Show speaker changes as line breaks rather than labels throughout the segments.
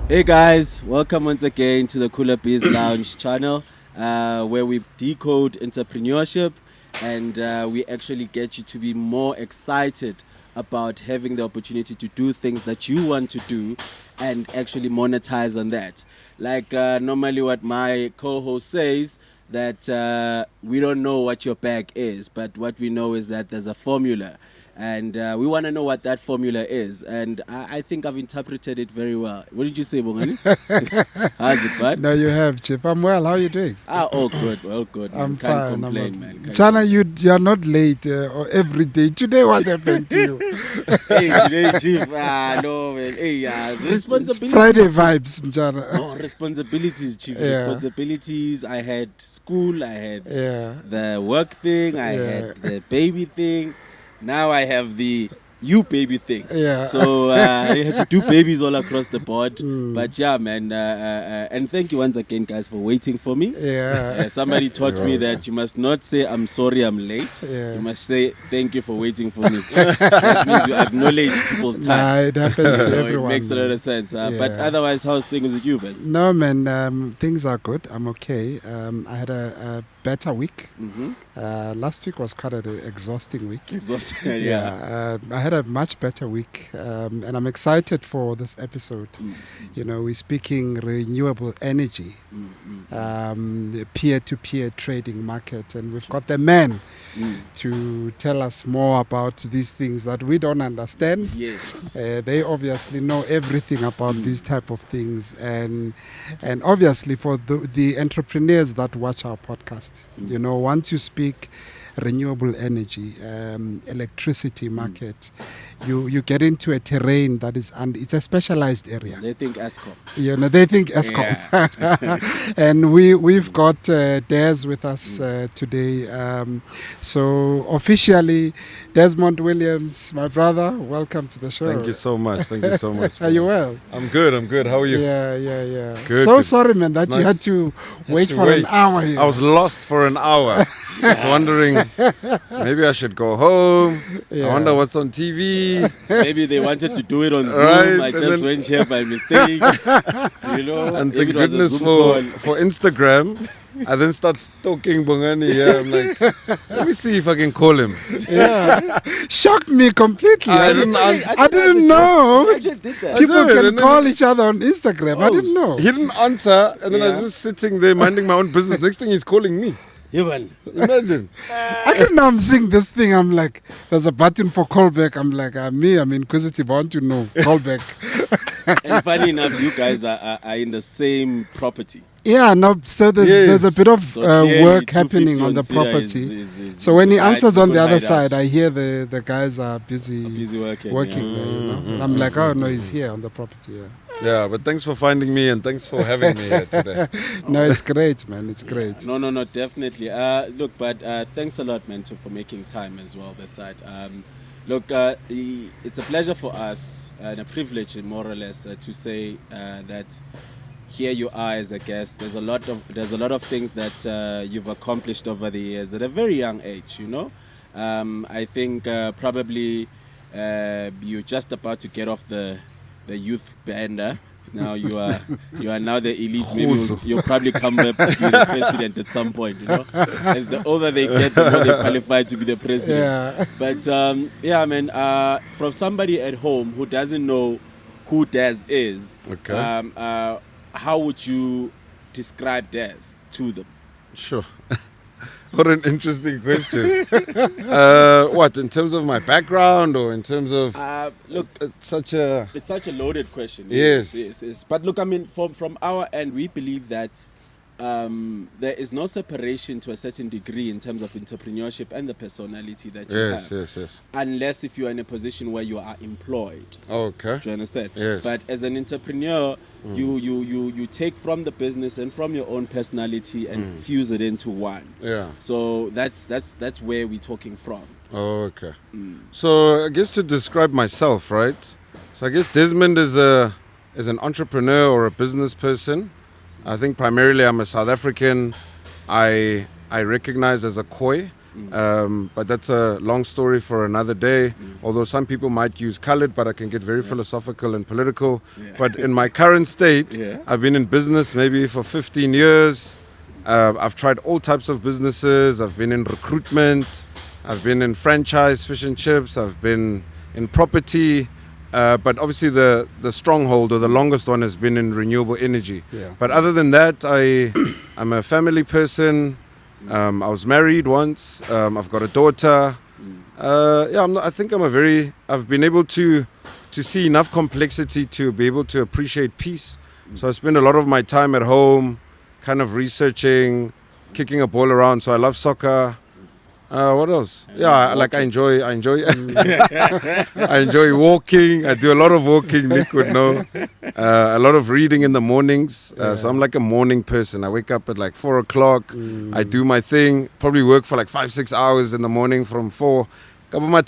Hey guys, welcome once again to the Cooler Bees Lounge channel, where we decode entrepreneurship and we actually get you to be more excited about having the opportunity to do things that you want to do and actually monetize on that. Like normally what my co-host says, that we don't know what your bag is, but what we know is that there's a formula. And we want to know what that formula is. And I think I've interpreted it very well. What did you say, Bongani? How's it, bud?
No, you have, Chip. I'm well. How are you doing?
All good. Well, good.
I'm
Can't
fine.
complain, man.
Chana, you are not late or every day. Today, what happened to you?
Hey, today, Chief. No, man. Hey, responsibilities.
Friday vibes, Chana.
Oh, responsibilities, Chief.
Yeah.
Responsibilities. I had school. I had
Yeah.
the work thing. I had the baby thing. Now I have the you baby thing.
Yeah.
So I had to do babies all across the board.
Mm.
But yeah, man. And thank you once again, guys, for waiting for me.
Yeah.
Somebody taught me that you must not say I'm sorry I'm late.
Yeah.
You must say thank you for waiting for me. That means you acknowledge people's time.
Nah, it happens to
So
everyone.
it makes a lot of sense. But
Yeah.
otherwise, how's things with you, man?
No, man. Things are good. I'm okay. I had a better week.
Mm-hmm.
Last week was quite an exhausting week.
Exhausting. Yeah.
I had a much better week, and I'm excited for this episode.
Mm-hmm.
You know, we're speaking renewable energy, the peer-to-peer trading market, and we've got the man to tell us more about these things that we don't understand.
Yes.
They obviously know everything about these type of things, and obviously for the entrepreneurs that watch our podcast, you know, once you speak renewable energy, electricity market, you get into a terrain that is, and it's a specialized area.
They think ESCOM.
You know, they think ESCOM.
Yeah.
And we've got Des with us today. So officially, Desmond Williams, my brother, welcome to the show.
Thank you so much. Thank you so much.
Are you well?
I'm good. How are you?
Yeah.
Good,
So
good.
sorry, man, that
It's
you
nice.
had to wait for an hour here.
I was lost for an hour. I was wondering, maybe I should go home.
Yeah.
I wonder what's on TV.
Maybe they wanted to do it on Zoom.
Right,
I
and
just
then-
went here by mistake. You know,
And
if
thank
it was a
goodness
Zoom
for
call.
Instagram. I then start stalking Bongani here. I'm like, let me see if I can call him.
Yeah. Shocked me completely.
I
I
didn't
didn't know.
I actually did that.
People
did,
can
and then-
call each other on Instagram. I
Oh,
didn't know.
He didn't answer, and then I
Yeah.
was just sitting there minding my own business. Next thing he's calling me.
Yeah, man.
Imagine.
I didn't know I'm seeing this thing. I'm like, there's a button for callback. I'm like, I'm inquisitive. I want to know. Callback.
And funny enough, you guys are in the same property.
Yeah, no, so there's a bit of
So clearly
work happening
250
on the
Sierra
property.
is
So when he
right,
answers on the
good
other
hideout.
side, I hear the guys are busy
working.
there, you know. And I'm like, oh no, he's here on the property. Yeah.
Yeah, but thanks for finding me and thanks for having me here today.
No, it's great, man. It's great.
No, definitely. Look, but thanks a lot, man, for making time as well this side. Look, it's a pleasure for us and a privilege, more or less, to say that here you are as a guest. There's a lot of things that you've accomplished over the years at a very young age. You know, I think probably you're just about to get off the youth bender. Now you are now the elite. Maybe you'll probably come up to be the president at some point. You know, as the older they get, the more they qualify to be the president.
Yeah.
But yeah, man. From somebody at home who doesn't know who Des is,
Okay.
How would you describe Des to them?
Sure. What an interesting question. What, in terms of my background or in terms of...
Look,
it's such a
loaded question.
Yes.
Yes. But look, I mean, from our end, we believe that there is no separation to a certain degree in terms of entrepreneurship and the personality that you have.
Yes.
Unless if you are in a position where you are employed.
Okay.
Do you understand?
Yes.
But as an entrepreneur, you take from the business and from your own personality and fuse it into one.
Yeah.
So that's where we're talking from.
Okay. So I guess to describe myself, right? So I guess Desmond is a as an entrepreneur or a business person, I think primarily I'm a South African. I recognize as a khoi, but that's a long story for another day. Although some people might use colored, but I can get very philosophical and political. But in my current state, I've been in business maybe for 15 years. I've tried all types of businesses. I've been in recruitment. I've been in franchise fish and chips. I've been in property. But obviously the stronghold or the longest one has been in renewable energy. But other than that, I'm a family person. I was married once. I've got a daughter. I think I've been able to see enough complexity to be able to appreciate peace. So I spend a lot of my time at home kind of researching, kicking a ball around. So I love soccer. What else? I enjoy I enjoy walking. I do a lot of walking, Nick would know. A lot of reading in the mornings. So I'm like a morning person. I wake up at like 4 o'clock. I do my thing. Probably work for like 5-6 hours in the morning from 4. But my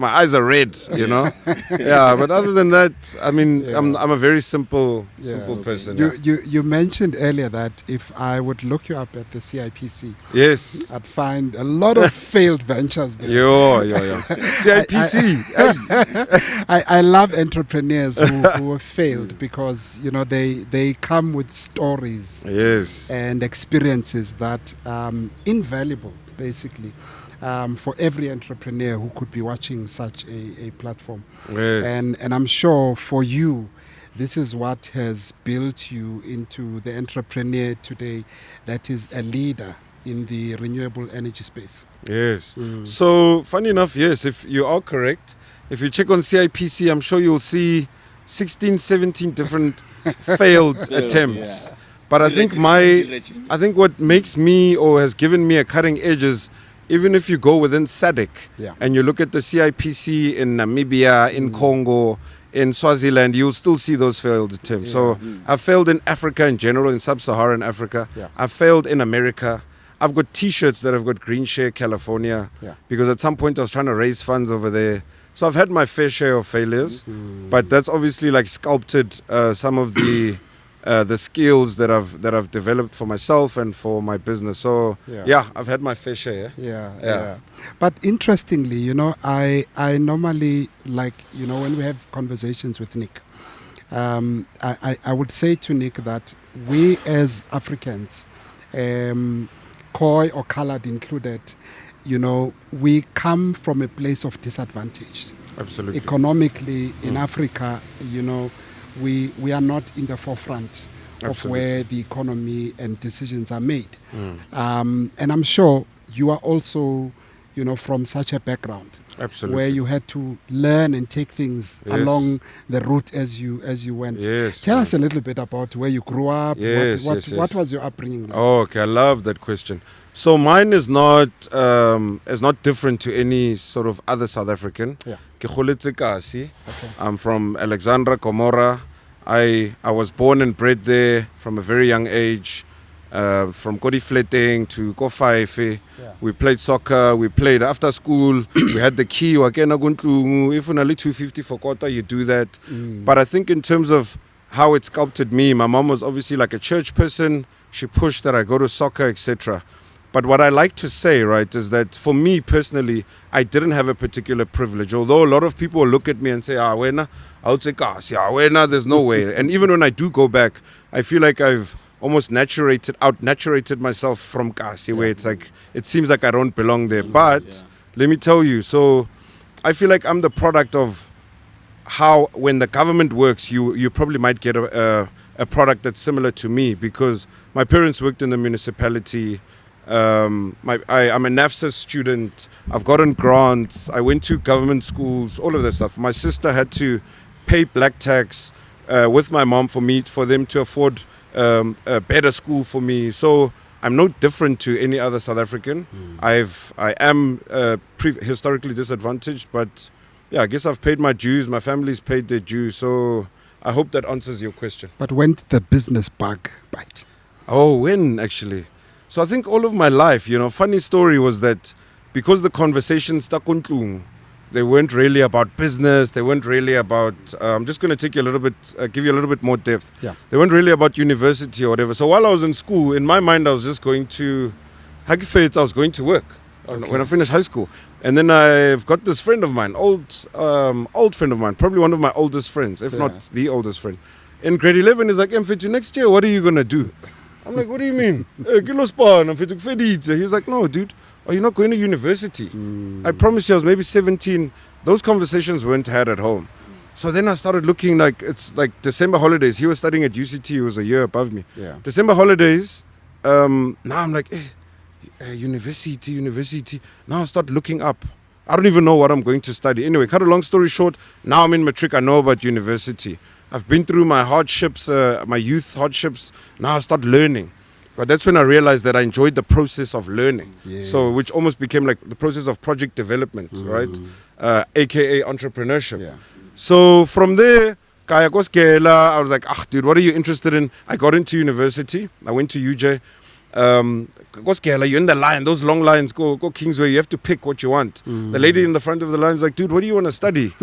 eyes are red, you know. But other than that, I mean, I'm a very simple person.
You mentioned earlier that if I would look you up at the CIPC,
yes,
I'd find a lot of failed ventures there.
CIPC.
I love entrepreneurs who have failed because they come with stories, and experiences that invaluable, basically. For every entrepreneur who could be watching such a platform. And I'm sure for you, this is what has built you into the entrepreneur today that is a leader in the renewable energy space.
So funny enough, if you are correct, if you check on CIPC, I'm sure you'll see 16, 17 different failed attempts. But I think what makes me or has given me a cutting edge is even if you go within SADC and you look at the CIPC in Namibia, in Congo, in Swaziland, you'll still see those failed attempts. So I've failed in Africa in general, in sub-Saharan Africa. I've failed in America. I've got T-shirts that have got Greenshare California because at some point I was trying to raise funds over there. So I've had my fair share of failures, but that's obviously like sculpted some of the skills that I've developed for myself and for my business. So I've had my fair share.
But interestingly, I normally when we have conversations with Nick, I would say to Nick that we as Africans, khoi or colored included, we come from a place of disadvantage.
Absolutely.
Economically in Africa, we are not in the forefront of where the economy and decisions are made. And I'm sure you are also, from such a background.
Absolutely.
Where you had to learn and take things along the route as you went. Tell us a little bit about where you grew up. What was your upbringing like?
Oh, okay, I love that question. So mine is not different to any sort of other South African. I'm from Alexandra, Comora. I was born and bred there from a very young age. From Kodifleting to Kofaife. We played soccer, we played after school, we had the key, if only 250 for quarter, you do that. But I think in terms of how it sculpted me, my mom was obviously like a church person. She pushed that I go to soccer, etc. But what I like to say, right, is that for me personally, I didn't have a particular privilege. Although a lot of people look at me and say, wena, I'll say, wena, there's no way. And even when I do go back, I feel like I've almost out-naturrated myself from Kasi, where it's like, it seems like I don't belong there. But let me tell you, so I feel like I'm the product of how, when the government works, you probably might get a product that's similar to me, because my parents worked in the municipality. I'm a NAFSA student. I've gotten grants. I went to government schools, all of that stuff. My sister had to pay black tax with my mom for them to afford a better school for me. So I'm no different to any other South African. I am historically disadvantaged, but I guess I've paid my dues. My family's paid their dues. So I hope that answers your question.
But when did the business bug bite?
Oh, when actually? So I think all of my life, funny story was that because the conversation stuck on Tlung, They weren't really about business. They weren't really about. I'm just going to take you a little bit, give you a little bit more depth.
Yeah.
They weren't really about university or whatever. So while I was in school, in my mind, I was just going to. I was going to work when I finished high school, and then I've got this friend of mine, old friend of mine, probably one of my oldest friends, if not the oldest friend. In grade 11, he's like, "M52, next year, what are you gonna do?" I'm like, "What do you mean?" He's like, "No, dude. Are you not going to university?" I promise you, I was maybe 17. Those conversations weren't had at home. So then I started looking like, it's like December holidays. He was studying at UCT. He was a year above me.
Yeah.
December holidays. Now I'm like, university. Now I start looking up. I don't even know what I'm going to study. Anyway, cut a long story short, now I'm in matric. I know about university. I've been through my hardships, my youth hardships. Now I start learning. But that's when I realized that I enjoyed the process of learning.
Yes.
So, which almost became like the process of project development, right? AKA entrepreneurship.
Yeah.
So from there, I was like, dude, what are you interested in? I got into university. I went to UJ. You're in the line, those long lines, go Kingsway, you have to pick what you want. The lady in the front of the line is like, "Dude, what do you want to study?"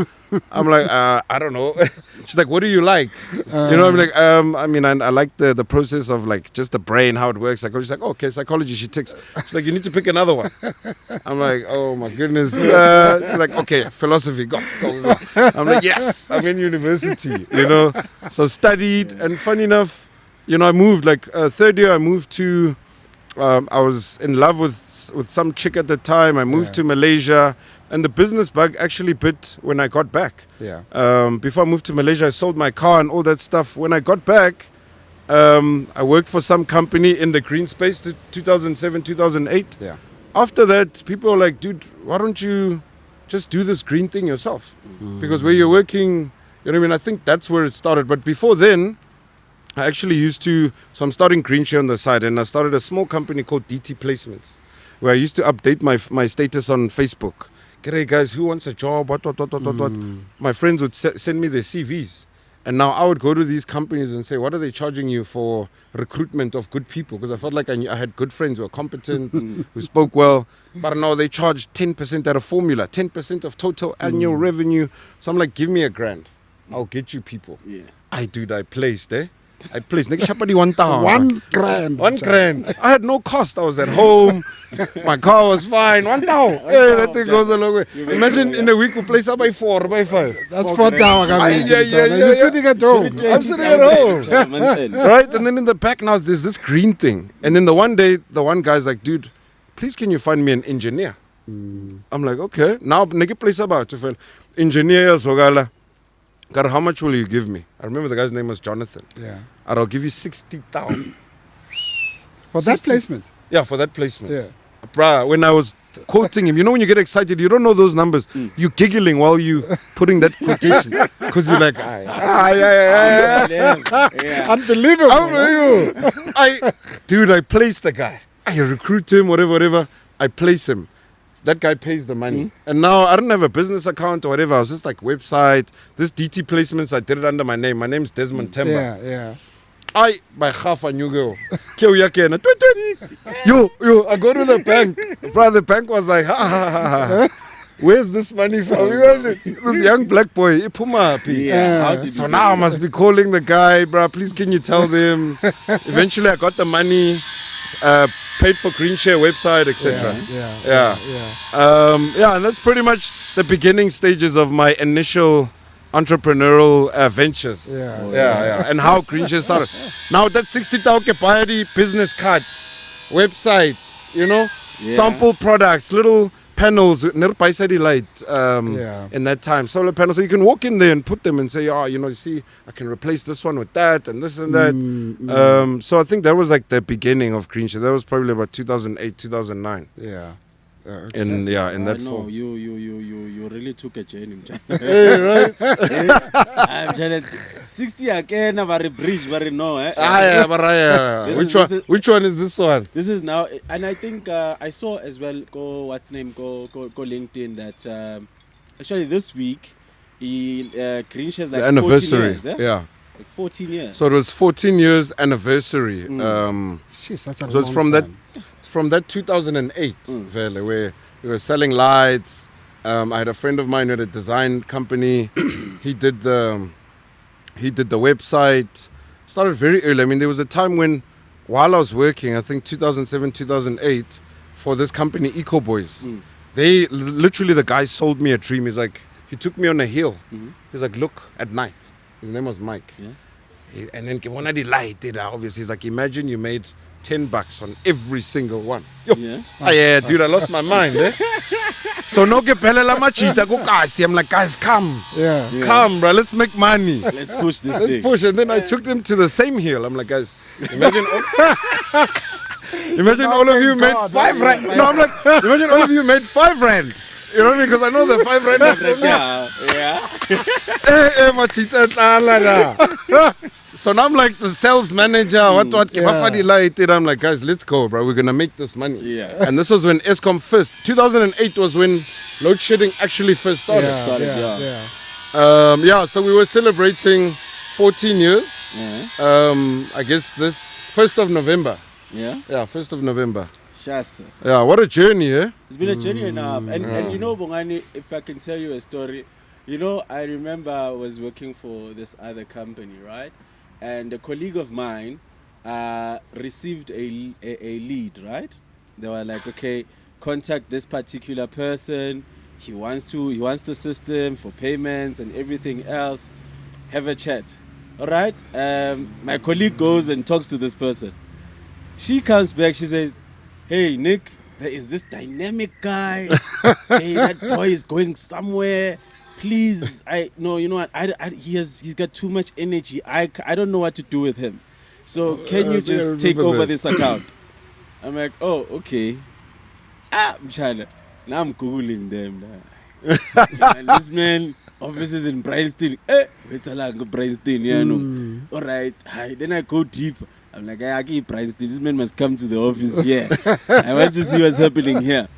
I'm like, I don't know. She's like, "What do you like?" I'm like, I like the process of like just the brain, how it works. She's like, "Okay, psychology," she ticks. She's like, "You need to pick another one." I'm like, "Oh my goodness." She's like, "Okay, philosophy, go. I'm like, "Yes, I'm in university," So studied, and funny enough, I moved like third year. I moved to. I was in love with some chick at the time. I moved to Malaysia, and the business bug actually bit when I got back.
Yeah.
Before I moved to Malaysia, I sold my car and all that stuff. When I got back, I worked for some company in the green space, 2007, 2008.
Yeah.
After that, people were like, "Dude, why don't you just do this green thing yourself?" Because where you're working, I think that's where it started. But before then, I actually so I'm starting Greenshare on the side, and I started a small company called DT Placements, where I used to update my status on Facebook. "G'day guys, who wants a job? What. My friends would send me their CVs. And now I would go to these companies and say, "What are they charging you for recruitment of good people?" Because I felt like I had good friends who were competent, who spoke well. But no, they charged 10% at a formula, 10% of total annual revenue. So I'm like, "Give me $1,000. I'll get you people."
Yeah.
I placed, I placed. $1,000. $1,000. I had no cost. I was at home. My car was fine. $1,000. Yeah, that thing goes a long way. Imagine in a week we place up by 4, by 5.
That's $4,000.
Yeah.
You're sitting at home.
I'm sitting at home. Right? And then in the back now there's this green thing. And then the one day, the one guy's like, "Dude, please can you find me an engineer?" I'm like, "Okay." Now, nigga place about to find engineer. God, how much will you give me? I remember the guy's name was Jonathan.
Yeah.
I'll give you 60,000.
For that placement?
Yeah, for that placement.
Yeah.
Bruh, when I was quoting him, when you get excited, you don't know those numbers. You're giggling while you putting that quotation. Because you're like, Unbelievable. I place the guy. I recruit him, whatever. I place him. That guy pays the money. And now I don't have a business account or whatever. I was just like website. This DT Placements, I did it under my name. My name's Desmond Temba.
Yeah.
By half a new girl. Yo, I go to the bank. Bro, the bank was like, ha. Where's this money from? This young black boy. So now I must be calling the guy, bro. Please, can you tell them? Eventually, I got the money, paid for Greenshare website, etc. And that's pretty much the beginning stages of my initial entrepreneurial ventures. And how Greenshare started. Now that 60,000 buy the business card, website, sample products, little panels, light in that time, solar panels. So you can walk in there and put them and say, you see, I can replace this one with that and this and that. So I think that was like the beginning of Greenshare. That was probably about 2008, 2009. In that form.
You really took a journey.
Hey, right?
I'm just 60 again, very bridge, very no.
Which one is this one?
This is now, and I think I saw as well. Go LinkedIn that actually this week, Greenshare's like
the anniversary.
14 years, like 14 years.
So it was 14 years anniversary.
Jeez, that's a
so it's from
long time.
that 2008, where we were selling lights, I had a friend of mine who had a design company. He did the website. Started very early. I mean, there was a time when, while I was working, I think 2007, 2008, for this company, Eco Boys, they literally, the guy sold me a dream. He's like, he took me on a hill. He's like, look, at night. His name was Mike. And then when I did light, obviously, he's like, imagine you made $10 on every single one. Yo. Yeah, dude, I lost my mind. So no kepelela machita go kasi. I'm like, guys, come. Come, bro, let's make money.
Let's push this
Let's
thing.
push. And then I took them to the same hill. I'm like, guys, imagine imagine all of you made 5 rand. No, I'm like, imagine all of you made 5 rand. You know what I mean? Because I know the 5 rand is from
Yeah.
So now I'm like the sales manager. I'm like, guys, let's go, bro. We're gonna make this money.
Yeah.
And this was when Eskom first. 2008 was when load shedding actually first started. So we were celebrating 14 years. I guess this 1st of November. Yeah, 1st of November. Yeah, what a journey, eh?
It's been a journey enough. And you know, Bongani, if I can tell you a story, you know, I remember I was working for this other company, right? And a colleague of mine received a lead, right? They were like, okay, contact this particular person. He wants the system for payments and everything else. Have a chat. All right? My colleague goes and talks to this person. She comes back, she says, hey, Nick, there is this dynamic guy. Hey, that boy is going somewhere. Please, you know what? He's got too much energy. I don't know what to do with him. So can you just take over this account? I'm like, oh, okay. I'm China. Now I'm Googling them. And this man offices in Bryanston. It's a lot of Bryanston, yeah, no. All right. Then I go deeper. I'm like, I keep Bryanston. This man must come to the office here. I want to see what's happening here.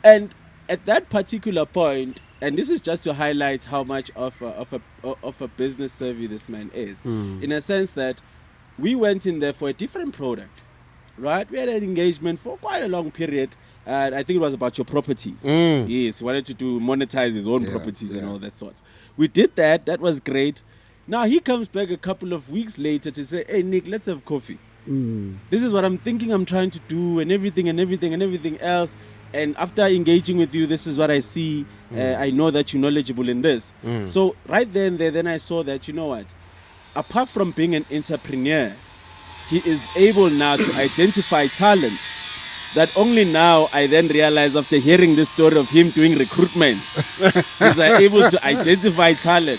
And at that particular point, and this is just to highlight how much of a business savvy this man is, in a sense that we went in there for a different product, right? We had an engagement for quite a long period. I think it was about your properties. Yes, he wanted to monetize his own properties and all that sort. We did that. That was great. Now he comes back a couple of weeks later to say, hey, Nick, let's have coffee. This is what I'm thinking I'm trying to do and everything else. And after engaging with you, this is what I see. I know that you're knowledgeable in this. So right then I saw that, you know what? Apart from being an entrepreneur, he is able now to identify talents that only now I then realize after hearing this story of him doing recruitment, he's able to identify talent.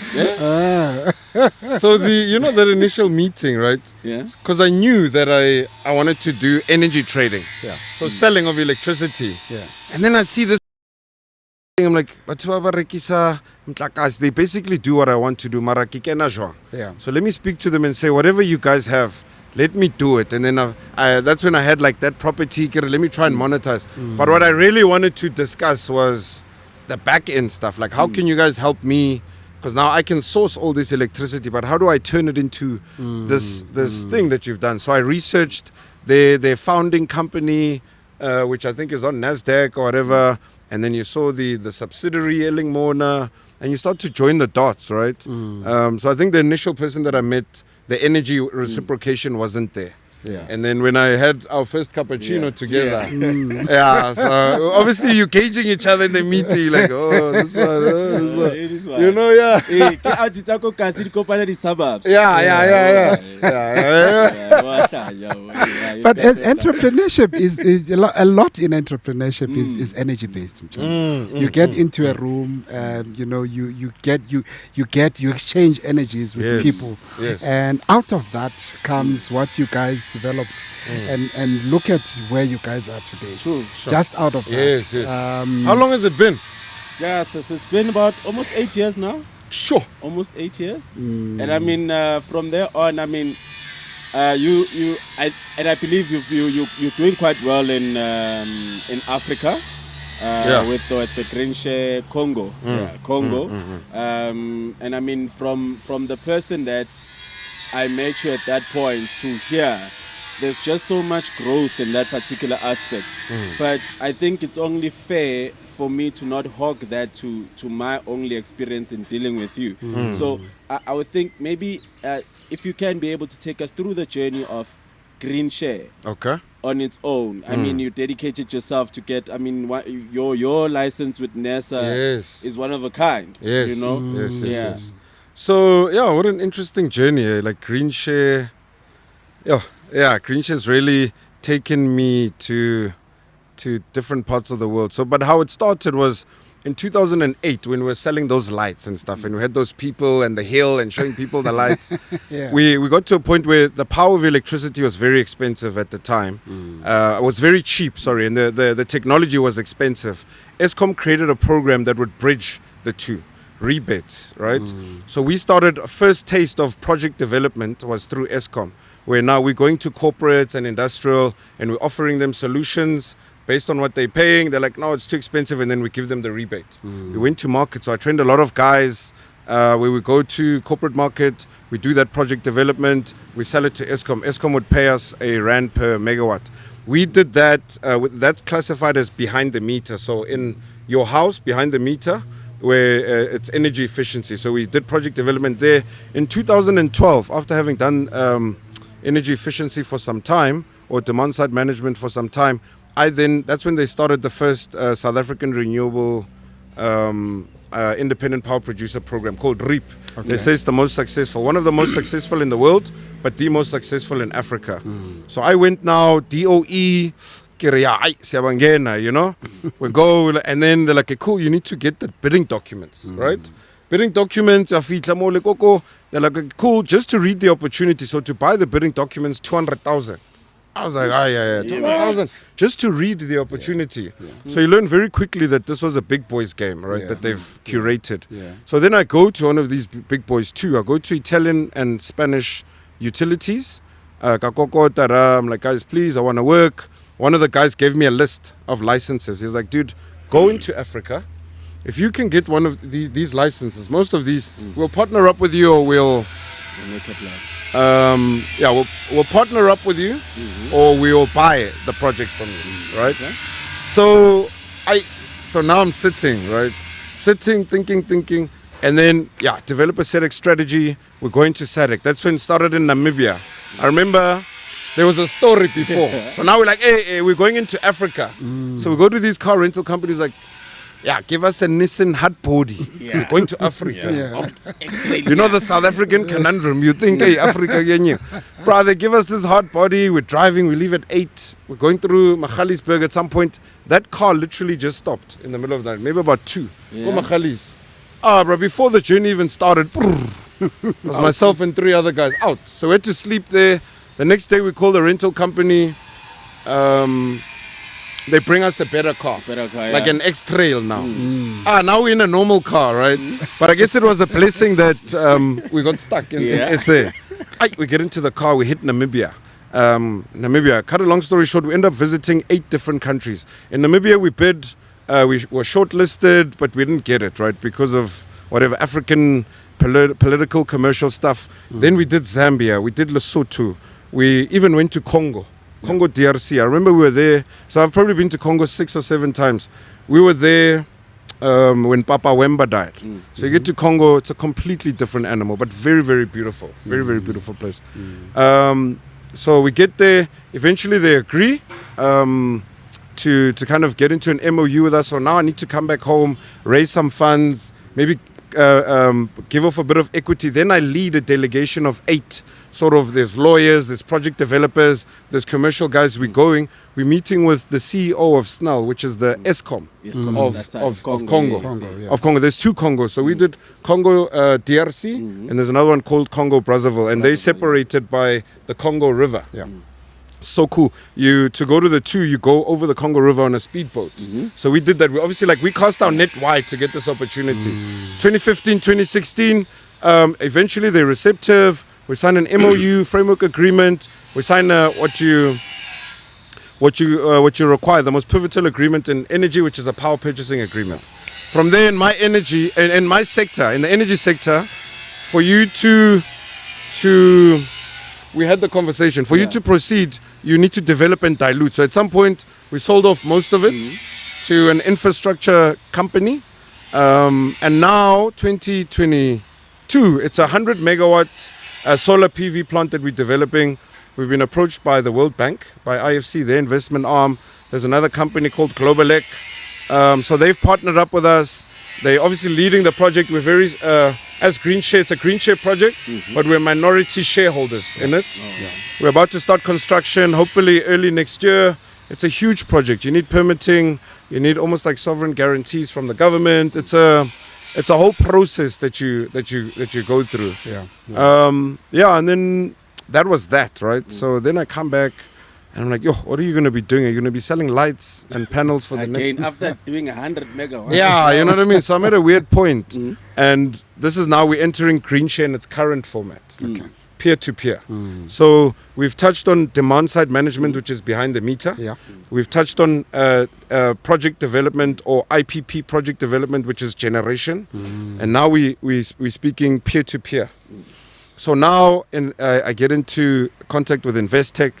So that initial meeting, right?
Yeah.
Because I knew that I wanted to do energy trading. Yeah. So selling of electricity. Yeah. And then I see this thing, I'm like, they basically do what I want to do. Yeah. So let me speak to them and say, whatever you guys have, let me do it. And then that's when I had like that property, let me try and monetize. But what I really wanted to discuss was the back end stuff. Like, how can you guys help me? Because now I can source all this electricity, but how do I turn it into this thing that you've done? So I researched their founding company, which I think is on NASDAQ or whatever. And then you saw the subsidiary, Ellingmona, and you start to join the dots, right? So I think the initial person that I met, the energy reciprocation wasn't there. Yeah. And then when I had our first cappuccino together, so obviously you're gauging each other in the meeting, like, oh, this one. You know,
suburbs.
But entrepreneurship is a lot in entrepreneurship is energy based. You get into a room, you exchange energies with people, and out of that comes what you guys developed, and look at where you guys are today.
Sure.
Just out of that.
Yes. How long has it been?
So it's been about almost 8 years now.
Sure.
Almost 8 years. And I mean, from there on, I mean, I believe you're doing quite well in Africa. With the Greenshare Congo. Congo. And I mean, from the person that I met you at that point to here, there's just so much growth in that particular aspect. But I think it's only fair for me to not hog that to my only experience in dealing with you. So I would think maybe if you can be able to take us through the journey of Greenshare.
Okay.
On its own. I mean, you dedicated yourself to get, I mean, your license with NASA is one of a kind.
Yes.
You know?
Yes. So, yeah, what an interesting journey. Like Greenshare. Yeah, Greenshare's really taken me to different parts of the world. So, but how it started was in 2008 when we were selling those lights and stuff, and we had those people and the hill and showing people the lights. We got to a point where the power of electricity was very expensive at the time. It was very cheap, and the technology was expensive. Eskom created a program that would bridge the two. Rebates, right? So we started, first taste of project development was through Eskom, where now we're going to corporates and industrial and we're offering them solutions based on what they're paying. They're like, no, it's too expensive, and then we give them the rebate. We went to market, so I trained a lot of guys where we go to corporate market, we do that project development, we sell it to Eskom. Eskom would pay us a rand per megawatt. We did that, that's classified as behind the meter. So in your house, behind the meter, where it's energy efficiency. So we did project development there. In 2012, after having done energy efficiency for some time, or demand side management for some time, that's when they started the first South African renewable independent power producer program called REAP. They say it's the most successful, one of the most successful in the world, but the most successful in Africa. So I went now, DOE, you know, we go, and then they're like, cool, you need to get the bidding documents, right? Bidding documents, they're like, cool, just to read the opportunity. So to buy the bidding documents, 200,000. I was like, 200,000 just to read the opportunity. So you learn very quickly that this was a big boys game, right? That they've curated. So then I go to one of these big boys too. I go to Italian and Spanish utilities. I'm like, guys, please, I want to work. One of the guys gave me a list of licenses. He's like, dude, go into Africa. If you can get one of these licenses, most of these, we'll partner up with you, or we'll make it we'll partner up with you, or we'll buy the project from you, right? So now I'm sitting, thinking, and then develop a SADC strategy. We're going to SADC. That's when it started in Namibia. I remember there was a story before. So now we're like, hey, we're going into Africa. So we go to these car rental companies like, give us a Nissan hard body. We're going to Africa. You know the South African conundrum. You think, hey, Africa, brother, give us this hard body. We're driving. We leave at 8. We're going through Magaliesburg at some point. That car literally just stopped in the middle of the night. Maybe about 2. Go Magalis. Bro, before the journey even started, it was myself and 3 other guys out. So we had to sleep there. The next day we called the rental company. They bring us a better car, like an X-Trail now. Now we're in a normal car, right? But I guess it was a blessing that we got stuck in SA. We get into the car, we hit Namibia. Cut a long story short, we end up visiting 8 different countries. In Namibia, we bid, we were shortlisted, but we didn't get it, right? Because of whatever African political commercial stuff. Then we did Zambia, we did Lesotho. We even went to Congo DRC. I remember we were there. So I've probably been to Congo 6 or 7 times. We were there when Papa Wemba died. So you get to Congo, it's a completely different animal, but very, very beautiful. Very, very beautiful place. So we get there. Eventually they agree to kind of get into an MOU with us. So now I need to come back home, raise some funds, maybe give off a bit of equity. Then I lead a delegation of 8. There's lawyers, there's project developers, there's commercial guys. We're meeting with the CEO of SNEL, which is the ESCOM of Congo. There's 2 Congos. So we did Congo DRC, and there's another one called Congo Brazzaville, and they're separated by the Congo River. So cool. To go to the 2, you go over the Congo River on a speedboat. So we did that. We cast our net wide to get this opportunity. 2015, 2016, eventually they're receptive. We sign an MOU, framework agreement. We sign what you require, the most pivotal agreement in energy, which is a power purchasing agreement. From there, in my energy, in my sector, in the energy sector, for you to we had the conversation. For you to proceed, you need to develop and dilute. So at some point, we sold off most of it to an infrastructure company. And now 2022, it's a 100 megawatt solar PV plant that we're developing. We've been approached by the World Bank, by IFC, their investment arm. There's another company called Globalec. So they've partnered up with us. They're obviously leading the project. We're very, as Greenshare, it's a Greenshare project, but we're minority shareholders in it. We're about to start construction, hopefully early next year. It's a huge project. You need permitting. You need almost like sovereign guarantees from the government. It's a whole process that you go through. And then that was that, right? So then I come back and I'm like, yo, what are you going to be doing? Are you going to be selling lights and panels for the next...
Again, after doing 100 megawatts.
Yeah, you know what I mean? So I'm at a weird point. And this is now we're entering Greenshare in its current format. Peer-to-peer. So we've touched on demand-side management, which is behind the meter. We've touched on project development or IPP project development, which is generation. And now we're speaking peer-to-peer. So now I get into contact with Investec.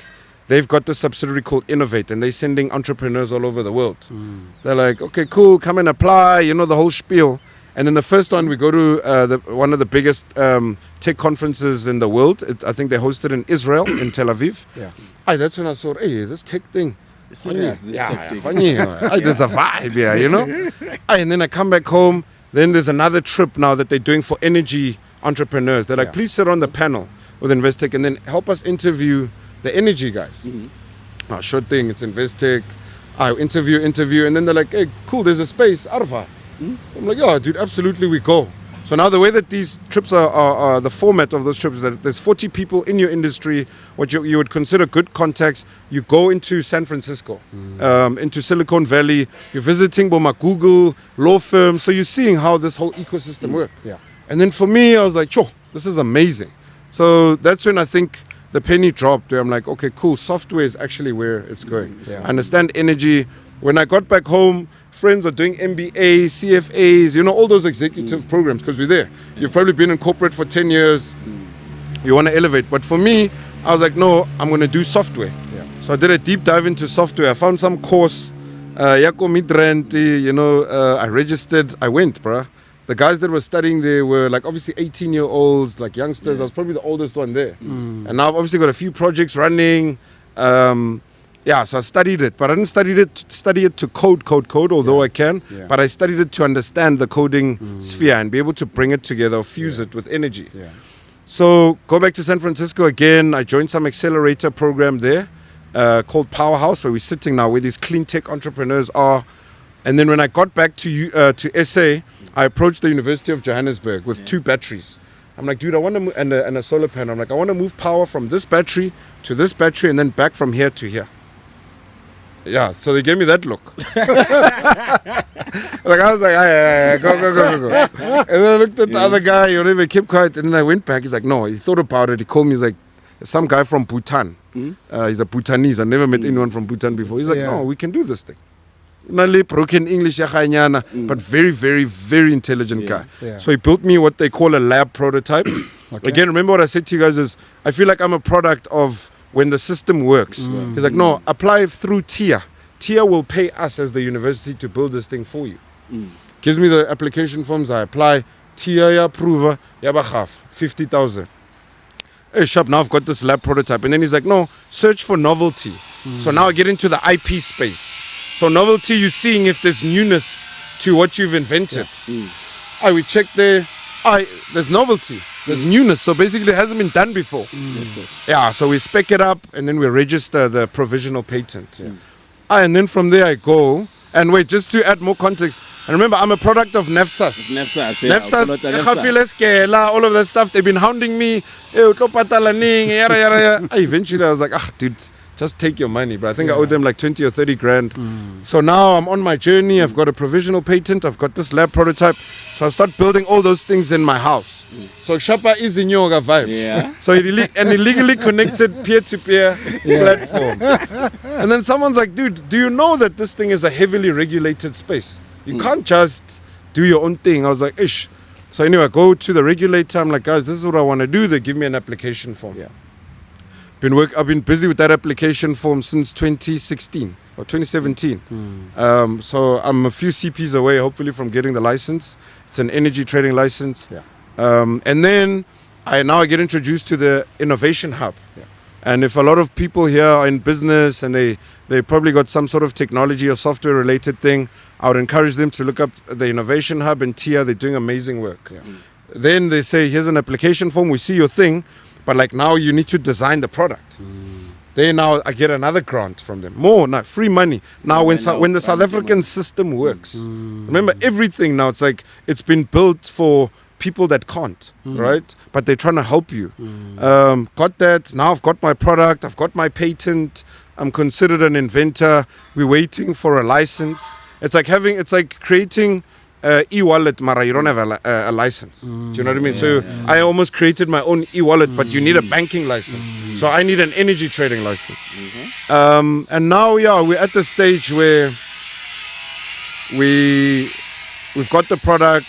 They've got this subsidiary called Innovate, and they're sending entrepreneurs all over the world. They're like, okay, cool, come and apply, you know, the whole spiel. And then the first one, we go to one of the biggest tech conferences in the world. I think they hosted in Israel, in Tel Aviv. That's when I saw, hey, this tech thing.
Serious, this tech thing.
There's a vibe, you know. And then I come back home. Then there's another trip now that they're doing for energy entrepreneurs. They're like, please sit on the panel with Investec and then help us interview the energy guys. Sure thing, it's Investec. I interview, and then they're like, hey, cool, there's a space, Arva. I'm like, yeah, dude, absolutely, we go. So now the way that these trips are the format of those trips is that there's 40 people in your industry, what you would consider good contacts. You go into San Francisco, into Silicon Valley. You're visiting Boma Google, law firms. So you're seeing how this whole ecosystem works. And then for me, I was like, sure, this is amazing. So that's when I think the penny dropped, where I'm like, okay, cool, software is actually where it's going. I understand energy. When I got back home, friends are doing MBA, CFAs, you know, all those executive programs, because we're there. You've probably been in corporate for 10 years. You want to elevate. But for me, I was like, no, I'm going to do software. So I did a deep dive into software. I found some course, Yako Midrand, you know, I registered. I went, bruh. The guys that were studying there were like obviously 18-year-olds, like youngsters. I was probably the oldest one there. And now I've obviously got a few projects running. So I studied it, but I didn't study it to code, although I can. But I studied it to understand the coding sphere and be able to bring it together, or fuse it with energy. So go back to San Francisco again. I joined some accelerator program there called Powerhouse, where we're sitting now, where these clean tech entrepreneurs are. And then when I got back to SA, I approached the University of Johannesburg with 2 batteries. I'm like, dude, I want to and a solar panel. I'm like, I want to move power from this battery to this battery and then back from here to here. Yeah, so they gave me that look. Like I was like, go. And then I looked at the other guy, you know, he kept quiet. And then I went back. He's like, no, he thought about it. He called me. He's like, some guy from Bhutan. He's a Bhutanese. I never met anyone from Bhutan before. He's like, no, we can do this thing. Not broken English, but very, very, very intelligent guy. So he built me what they call a lab prototype. Again, remember what I said to you guys is, I feel like I'm a product of when the system works. He's like, no, apply through TIA. TIA will pay us as the university to build this thing for you. Gives me the application forms, I apply. TIA approver, yabachaf, 50,000. Hey, sharp, now I've got this lab prototype. And then he's like, no, search for novelty. So now I get into the IP space. So novelty, you're seeing if there's newness to what you've invented. We check there. There's novelty. There's newness. So basically it hasn't been done before. So we spec it up and then we register the provisional patent. And then from there I go. And wait, just to add more context. And remember, I'm a product of NEFSAS. NEFSAS, all of that stuff. They've been hounding me. Eventually I was like, dude, just take your money, but I think I owe them like 20 or 30 grand. So now I'm on my journey. I've got a provisional patent. I've got this lab prototype. So I start building all those things in my house. So Shapa is in yoga vibe. So an illegally connected peer-to-peer platform. And then someone's like, dude, do you know that this thing is a heavily regulated space? You can't just do your own thing. I was like, ish. So anyway, I go to the regulator. I'm like, guys, this is what I want to do. They give me an application form. I've been busy with that application form since 2016 or 2017. So I'm a few CPs away, hopefully, from getting the license. It's an energy trading license. And then I get introduced to the innovation hub. And if a lot of people here are in business and they probably got some sort of technology or software related thing, I would encourage them to look up the innovation hub and TIA. They're doing amazing work. Then they say, here's an application form. We see your thing, but like now you need to design the product. Then now I get another grant from them. Free money. Now when the South African system works, remember everything now, it's like it's been built for people that can't, right? But they're trying to help you. Got that. Now I've got my product. I've got my patent. I'm considered an inventor. We're waiting for a license. It's like creating e-wallet, Mara. You don't have a license. Do you know what I mean? So I almost created my own e-wallet, but you need a banking license. So I need an energy trading license. And now, we're at the stage where we've got the product.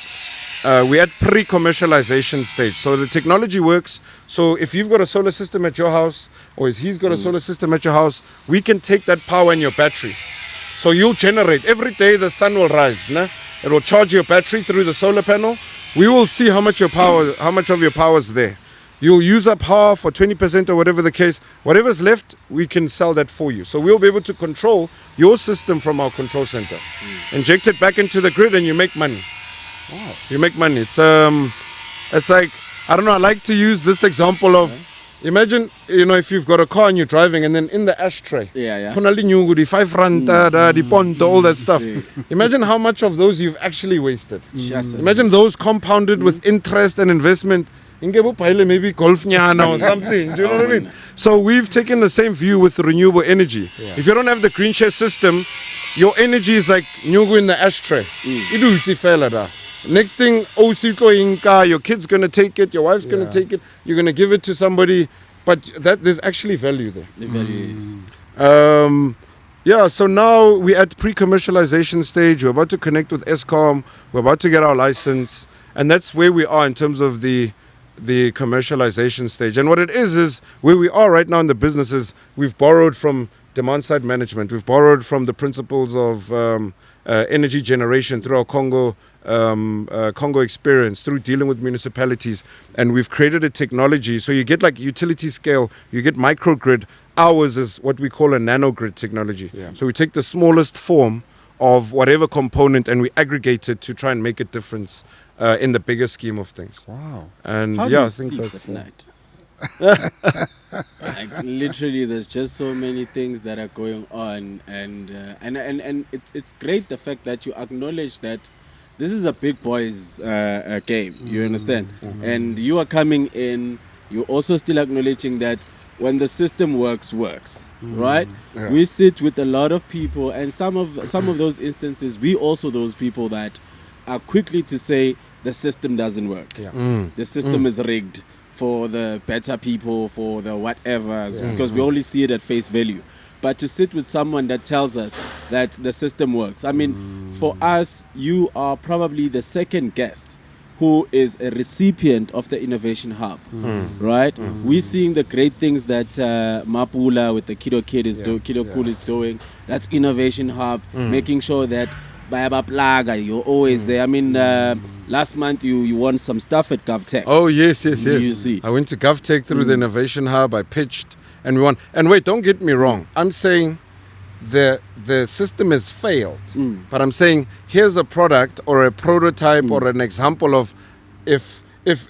We're at pre-commercialization stage. So the technology works. So if you've got a solar system at your house, or if he's got a solar system at your house, we can take that power in your battery. So you'll generate. Every day the sun will rise. Nah? It will charge your battery through the solar panel. We will see how much of your power is there. You'll use up half or 20% or whatever the case. Whatever's left, we can sell that for you. So we'll be able to control your system from our control center. Inject it back into the grid and you make money. Wow. You make money. It's like, I don't know, I like to use this example of, imagine, if you've got a car and you're driving and then in the ashtray, the 5 rand, the ponto, all that stuff. Imagine how much of those you've actually wasted. Imagine those compounded with interest and investment. Maybe golf or something. Do you know what I mean? So we've taken the same view with renewable energy. If you don't have the Greenshare system, your energy is like nyungu in the ashtray. Next thing, your kid's going to take it, your wife's going to take it, you're going to give it to somebody, but there's actually value there.
The value is.
So now we're at pre-commercialization stage. We're about to connect with Eskom. We're about to get our license. And that's where we are in terms of the commercialization stage. And what it is where we are right now in the business is we've borrowed from demand-side management. We've borrowed from the principles of energy generation through our Congo experience, through dealing with municipalities, and we've created a technology. So you get like utility scale, you get microgrid. Ours is what we call a nanogrid technology. So we take the smallest form of whatever component and we aggregate it to try and make a difference in the bigger scheme of things.
Wow.
And how do you sleep at night? Like, literally, there's just so many things that are going on, and it's great the fact that you acknowledge that this is a big boys game. You understand? And you are coming in. You're also still acknowledging that when the system works, right? We sit with a lot of people, and some of those instances, we also those people that are quickly to say the system doesn't work. The system is rigged for the better people, for the whatever, because we only see it at face value. But to sit with someone that tells us that the system works. I mean, for us, you are probably the second guest who is a recipient of the Innovation Hub, right? We're seeing the great things that Mapula with the Kiddo Kid is Cool is doing. That's Innovation Hub, making sure that Bayaba Plaga, you're always there. I mean, last month you won some stuff at GovTech.
Oh, yes. You see. I went to GovTech through the Innovation Hub. I pitched and we won. And wait, don't get me wrong. I'm saying the system has failed. But I'm saying here's a product or a prototype or an example of if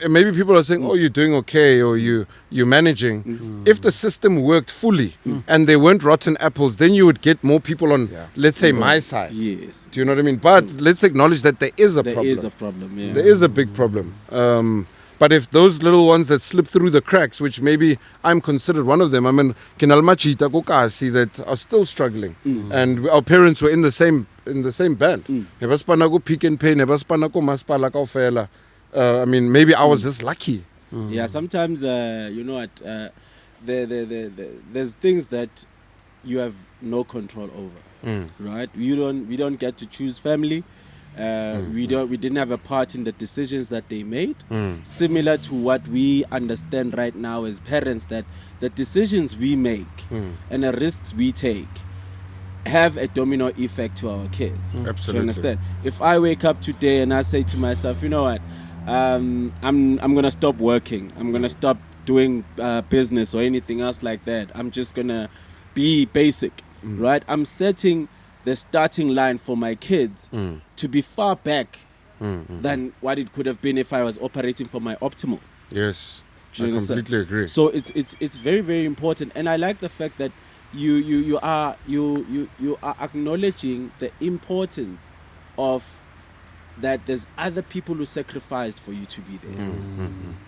maybe people are saying, oh, you're doing okay or you're managing. If the system worked fully and there weren't rotten apples, then you would get more people on, let's say, my side.
Yes.
Do you know what I mean? But let's acknowledge that there is a problem.
There is a problem, yeah.
There is a big problem. But if those little ones that slip through the cracks, which maybe I'm considered one of them, I mean, Kinalmachita Kokasi that are still struggling. And our parents were in the same band. Pick and Pay, I mean, maybe I was just lucky.
Yeah, sometimes, you know what, there's things that you have no control over, right? We don't get to choose family. We didn't have a part in the decisions that they made. Similar to what we understand right now as parents, that the decisions we make and the risks we take have a domino effect to our kids.
Absolutely.
Do you understand? If I wake up today and I say to myself, you know what, I'm gonna stop working. I'm gonna stop doing business or anything else like that. I'm just gonna be basic, right? I'm setting the starting line for my kids to be far back than what it could have been if I was operating for my optimal.
Yes,
Do you
I
understand?
completely agree.
So it's very, very important, and I like the fact that you are acknowledging the importance of that there's other people who sacrificed for you to be there.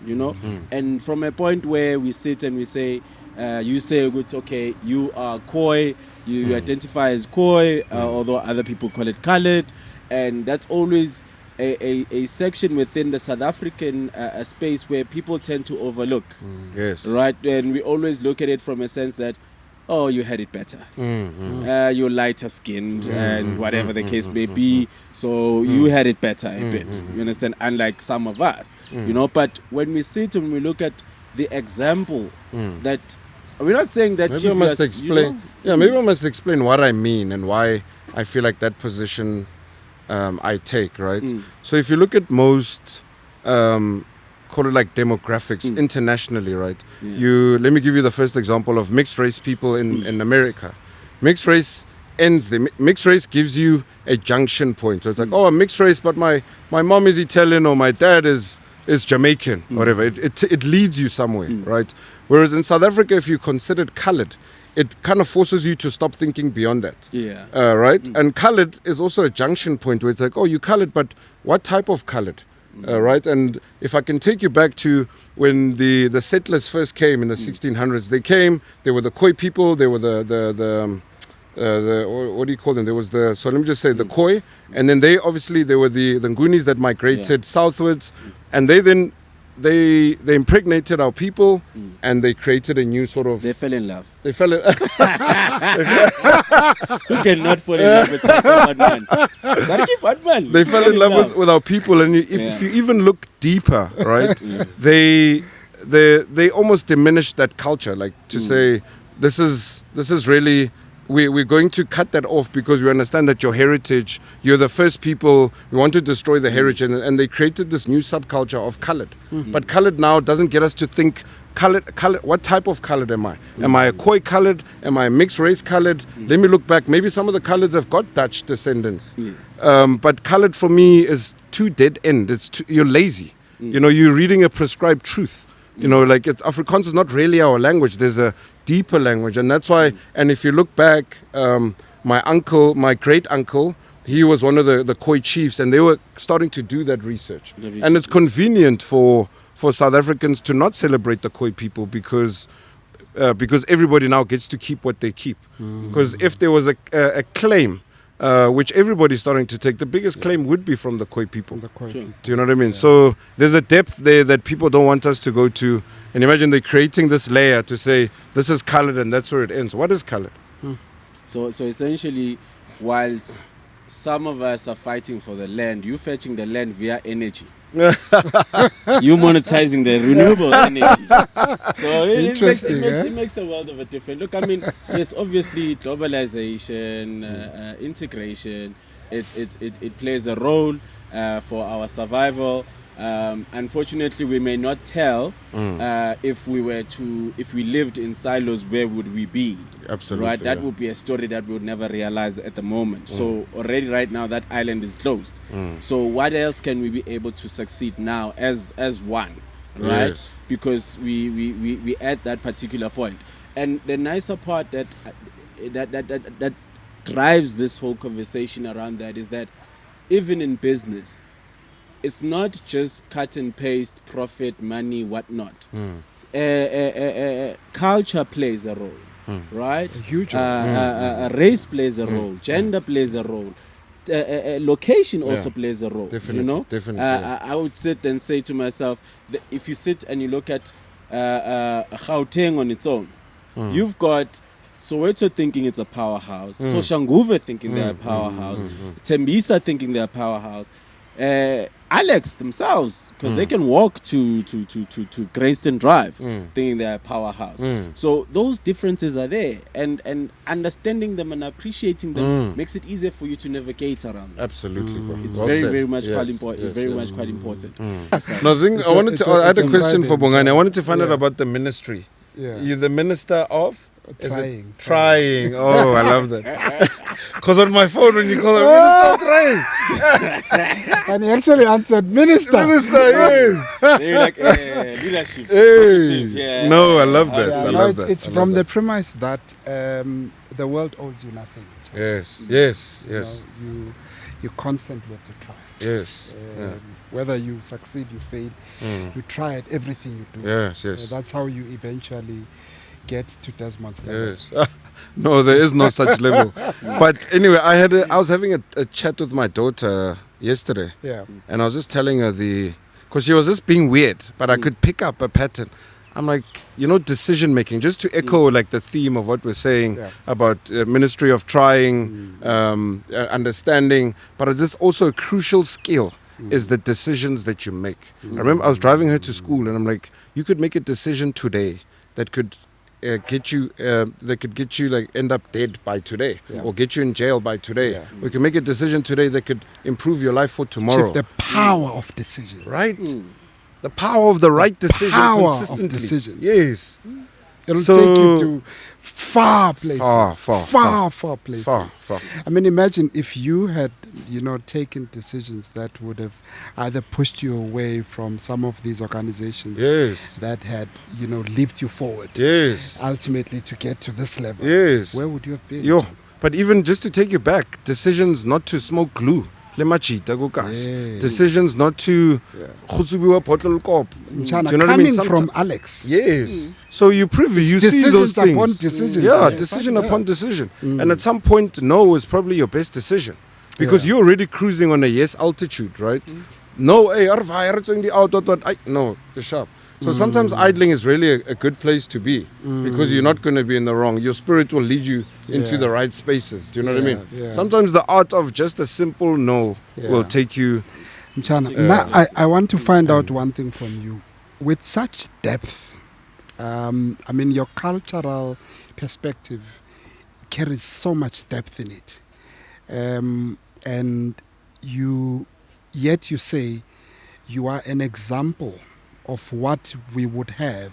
You know, and from a point where we sit and we say, you say, okay, you are khoi, you identify as khoi, although other people call it colored, and that's always a section within the South African space where people tend to overlook.
Yes.
Right? And we always look at it from a sense that, oh, you had it better. You're lighter skinned and whatever the case may be. So you had it better a bit. You understand? Unlike some of us. You know, but when we sit and we look at the example that we're not saying that
Maybe I must explain. Maybe I must explain what I mean and why I feel like that position I take, right? So if you look at most call it like demographics internationally, right? Let me give you the first example of mixed race people in America. Mixed race ends there. Mixed race gives you a junction point. So it's like, oh, I'm mixed race, but my mom is Italian or my dad is Jamaican, whatever. It leads you somewhere, right? Whereas in South Africa, if you considered colored, it kind of forces you to stop thinking beyond that. Right? And colored is also a junction point where it's like, oh, you colored, but what type of colored? Right? And if I can take you back to when the settlers first came in the 1600s, they were the khoi people, they were the what do you call them? There was so let me just say the khoi, and then they were the Ngunis that migrated southwards, and they impregnated our people, and they created a new sort of...
They fell in love.
They fell in...
Who cannot fall in love with Saki Batman? Saki Batman.
They fell in love with our people, and if you even look deeper, right, they almost diminished that culture, like to say, this is really... We're going to cut that off because we understand that your heritage, you're the first people, we want to destroy the heritage, and they created this new subculture of colored. But colored now doesn't get us to think, colored, what type of colored am I? Am I a khoi colored? Am I a mixed race colored? Let me look back. Maybe some of the coloreds have got Dutch descendants. But colored for me is too dead end. You're lazy. You know, you're reading a prescribed truth. You know, like Afrikaans is not really our language. There's a deeper language, and that's why. And if you look back, my great uncle, he was one of the khoi chiefs, and they were starting to do that research. And it's convenient for South Africans to not celebrate the khoi people because everybody now gets to keep what they keep. Because if there was a claim, which everybody's starting to take, the biggest claim would be from the khoi people. Do you know what I mean? So there's a depth there that people don't want us to go to. And imagine they're creating this layer to say, this is colored and that's where it ends. What is colored?
So essentially, whilst some of us are fighting for the land, you're fetching the land via energy. You monetizing the renewable energy. So it makes a world of a difference. Look, I mean, yes, obviously globalization, integration, it plays a role for our survival. Unfortunately, we may not tell if we lived in silos, where would we be?
Absolutely,
right. That would be a story that we would never realize at the moment. So already right now that island is closed. So what else can we be able to succeed now as one, right?
Yes.
Because we at that particular point. And the nicer part that drives this whole conversation around that is that even in business, it's not just cut and paste, profit, money, whatnot. Culture plays a role, right?
A huge role.
Race plays a role. Gender plays a role. Location also plays a role.
Definitely,
you know?
definitely.
I would sit and say to myself, if you sit and you look at Gauteng on its own, you've got Soweto thinking it's a powerhouse, Soshanguve thinking they're a powerhouse, Tembisa thinking they're a powerhouse, Alex themselves, because they can walk to Greyston Drive thinking they're a powerhouse. So those differences are there, and understanding them and appreciating them makes it easier for you to navigate around them.
Absolutely, bro.
It's
Well
very,
said.
very much
Yes,
quite important.
yes,
very
yes.
much quite important.
No, the thing I wanted to. I had a question for Bongani. I wanted to find out
Yeah.
about the ministry.
Yeah.
You're the minister of. Is it
Trying.
trying. Oh, I love that. Because on my phone, when you call it minister of trying,
And he actually answered, Minister.
minister, yes.
They're like leadership.
Hey.
Yeah.
No, I love that.
Yeah,
I
no,
love
it's,
that.
it's
I love
from the
that.
premise that the world owes you nothing.
Yes, yes,
You
yes,
know, you constantly have to try.
yes.
Whether you succeed, you fail, you try at everything you do.
Yes, yes.
That's how you eventually get to Desmond's level.
Yes. No, there is no such level. But anyway, I was having a chat with my daughter yesterday,
Yeah.
and I was just telling her because she was just being weird, but I could pick up a pattern. I'm like, decision making, just to echo like the theme of what we're saying about ministry of trying, understanding, but it's just also a crucial skill is the decisions that you make. I remember I was driving her to school, and I'm like, you could make a decision today that could get you like end up dead by today, or get you in jail by today.
Yeah.
We can make a decision today that could improve your life for tomorrow.
Chief, the power of decision.
Right? The power of the right decision
Power of
consistently.
decisions.
Yes.
It'll
So-
take you to far places.
Far
places.
Far.
I mean, imagine if you had, taken decisions that would have either pushed you away from some of these organizations
Yes.
that had, leaped you forward,
Yes.
ultimately to get to this level.
Yes.
Where would you have been?
Yo, but even just to take you back, decisions not to smoke glue.
Yes.
Decisions not to khutsubiwa bottle kop.
Mchana,
Do you know what I
coming
mean?
from Alex.
Yes. So you see
Decisions
those things.
upon decisions.
Yeah,
Yeah.
decision
Yeah.
upon decision. And at some point, no is probably your best decision. Because you're already cruising on a yes altitude, right? No, hey, no, it's sharp. So sometimes idling is really a good place to be because you're not going to be in the wrong. Your spirit will lead you into
Yeah.
the right spaces. Do you know what I mean?
Yeah.
Sometimes the art of just a simple no will take you.
Mchana, now I want to find out one thing from you. With such depth, your cultural perspective carries so much depth in it. And you say you are an example of what we would have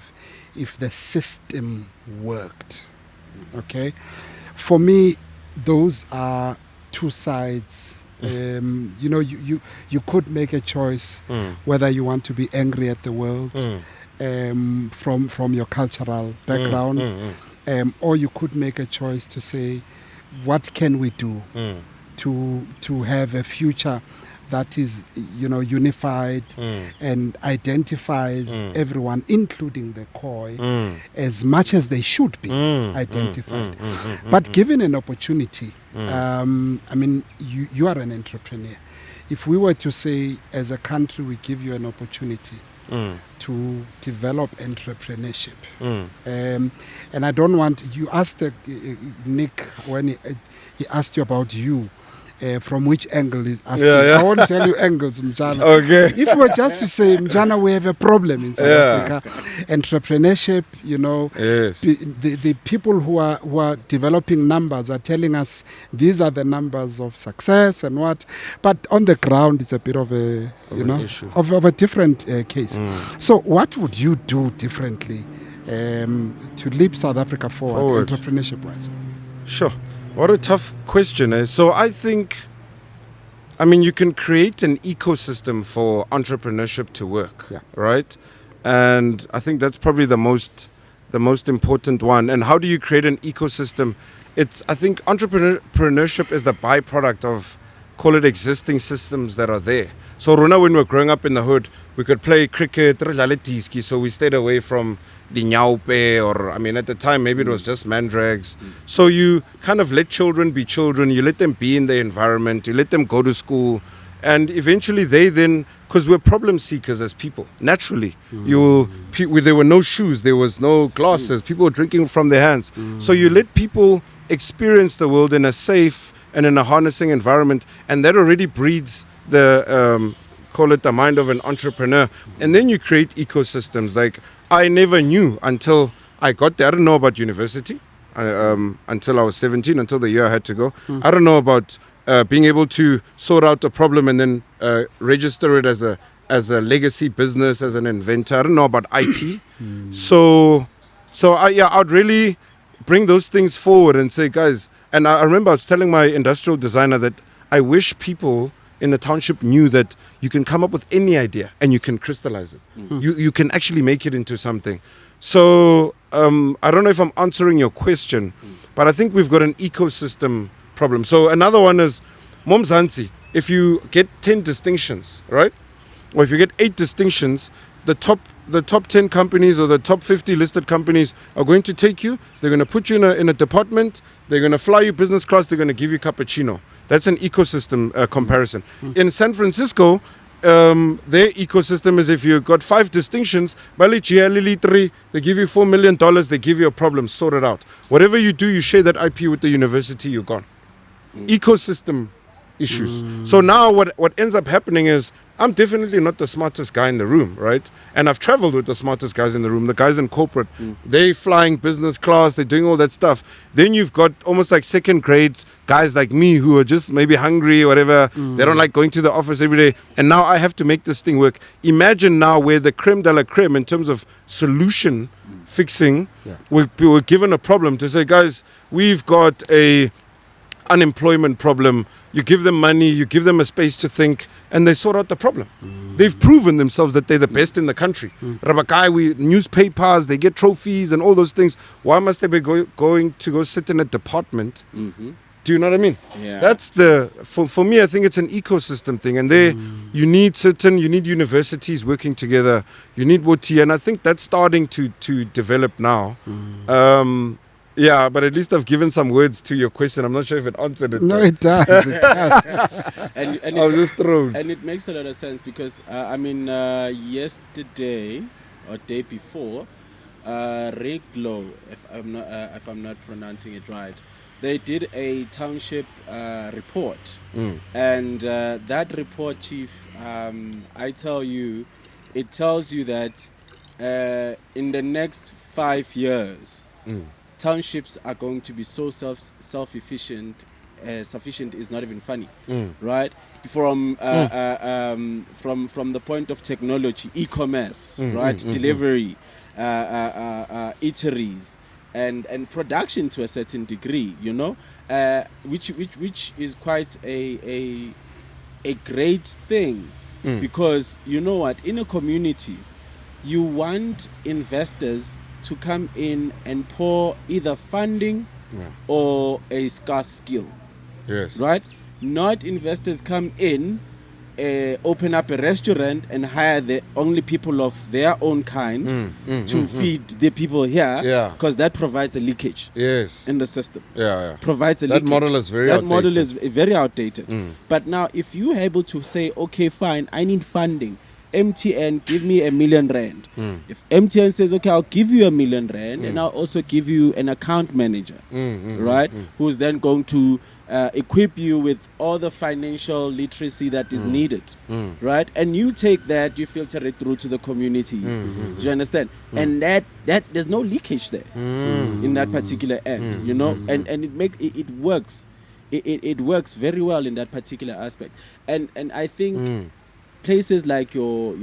if the system worked. Okay? For me, those are two sides. You could make a choice whether you want to be angry at the world from your cultural background, or you could make a choice to say, what can we do to have a future that is, unified and identifies everyone, including the khoi, as much as they should be identified. But given an opportunity, you are an entrepreneur. If we were to say, as a country, we give you an opportunity to develop entrepreneurship, and I don't want, you asked Nick when he asked you about you. From which angle is asking. I won't tell you angles, Mjana.
Okay.
If we were just to say, Mjana, we have a problem in South Africa. Entrepreneurship,
Yes.
the people who are developing numbers are telling us these are the numbers of success and what. But on the ground, it's a bit of a,
issue.
of a different case. So what would you do differently to leap South Africa forward. entrepreneurship-wise?
Sure. What a tough question. So I think, you can create an ecosystem for entrepreneurship to work, right? And I think that's probably the most important one. And how do you create an ecosystem? I think entrepreneurship is the byproduct of, call it, existing systems that are there. So Rona, when we were growing up in the hood, we could play cricket, so we stayed away from the nyaupe, or at the time maybe it was just mandrags. So you kind of let children be children, you let them be in their environment, you let them go to school, and eventually they then because we're problem seekers as people. Naturally, there were no shoes, there was no glasses, people were drinking from their hands. So you let people experience the world in a safe and in a harnessing environment, and that already breeds the call it the mind of an entrepreneur. And then you create ecosystems. Like, I never knew until I got there. I didn't know about university until I was 17, until the year I had to go. I don't know about being able to sort out a problem and then register it as a legacy business, as an inventor. I don't know about IP. So I'd really bring those things forward and say, guys, and I remember I was telling my industrial designer that I wish people in the township knew that you can come up with any idea and you can crystallize it. You can actually make it into something. So I don't know if I'm answering your question, but I think we've got an ecosystem problem. So another one is Momzansi. If you get 10 distinctions, right? Or if you get 8 distinctions, the top 10 companies or the top 50 listed companies are going to take you. They're going to put you in a department. They're going to fly you business class. They're going to give you cappuccino. That's an ecosystem comparison. In San Francisco, their ecosystem is if you've got 5 distinctions, they give you $4 million, they give you a problem, sort it out. Whatever you do, you share that IP with the university, you're gone. Ecosystem issues. So now what ends up happening is I'm definitely not the smartest guy in the room, right? And I've traveled with the smartest guys in the room, the guys in corporate. They're flying business class, they're doing all that stuff. Then you've got almost like second grade guys like me who are just maybe hungry or whatever. They don't like going to the office every day. And now I have to make this thing work. Imagine now where the creme de la creme in terms of solution fixing, we're given a problem to say, guys, we've got a unemployment problem. You give them money, you give them a space to think, and they sort out the problem. They've proven themselves that they're the best in the country. Rabakai, newspapers, they get trophies and all those things. Why must they be going to go sit in a department? Do you know what I mean?
Yeah.
That's for me, I think it's an ecosystem thing. And there you need universities working together. You need WOTI, and I think that's starting to develop now. Yeah, but at least I've given some words to your question. I'm not sure if it answered it.
No, it does. It does.
and
I was just thrown.
And it makes a lot of sense because, yesterday or day before, Reglo, if I'm not pronouncing it right, they did a township report. And that report, Chief, I tell you, it tells you that in the next 5 years, townships are going to be so self-sufficient. Sufficient is not even funny, right? From the point of technology, e-commerce, right? Delivery, eateries, and production to a certain degree, you know, which is quite a great thing, because you know what, in a community, you want investors to come in and pour either funding or a scarce skill.
Yes.
Right? Not investors come in, open up a restaurant and hire the only people of their own kind to feed the people here, because that provides a leakage in the system. Provides a leakage.
That model is very outdated.
That model is very outdated. But now if you're able to say, okay, fine, I need funding, MTN, give me R1 million. If MTN says, okay, I'll give you R1 million and I'll also give you an account manager, right? Who's then going to equip you with all the financial literacy that is needed, right? And you take that, you filter it through to the communities. Do you understand? And that there's no leakage there in that particular end, you know, and it works. It works very well in that particular aspect. And I think places like your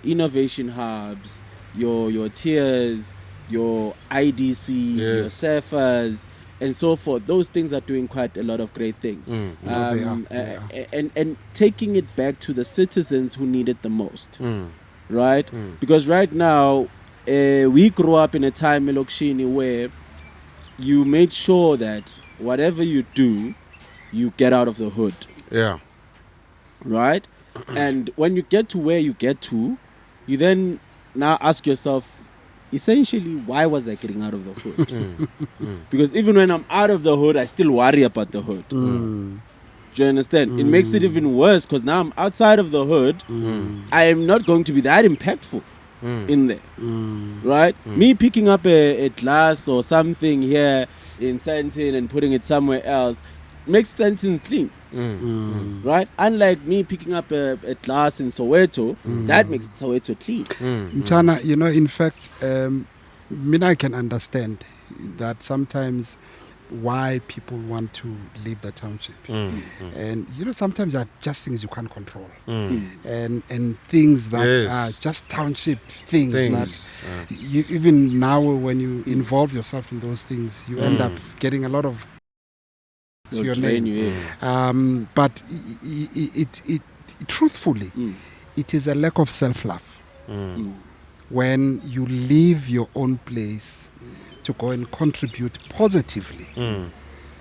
innovation hubs, your tiers, your IDCs, your surfers, and so forth, those things are doing quite a lot of great things. And taking it back to the citizens who need it the most, right? Because right now, we grew up in a time in Lokshini where you made sure that whatever you do, you get out of the hood.
Yeah.
Right? And when you get to where you get to, you then now ask yourself, essentially, why was I getting out of the hood? Because even when I'm out of the hood, I still worry about the hood. Do you understand? It makes it even worse because now I'm outside of the hood. I am not going to be that impactful in there, right? Me picking up a glass or something here in Santin and putting it somewhere else makes Santin clean, right? Unlike me picking up a glass in Soweto, that makes Soweto clean.
Mchana, you know, in fact, I can understand that sometimes why people want to leave the township. And you know, sometimes there are just things you can't control, and things that are just township things. That you, even now when you involve yourself in those things, you end up getting a lot of to your name. But it truthfully, it is a lack of self-love when you leave your own place to go and contribute positively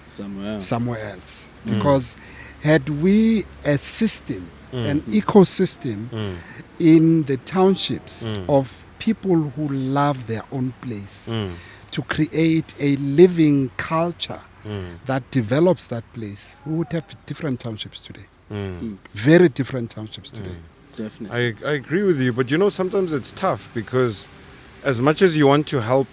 somewhere else. Because had we a system, an ecosystem in the townships of people who love their own place to create a living culture that develops that place, we would have different townships today. Very different townships today.
Definitely.
I agree with you, but you know, sometimes it's tough because as much as you want to help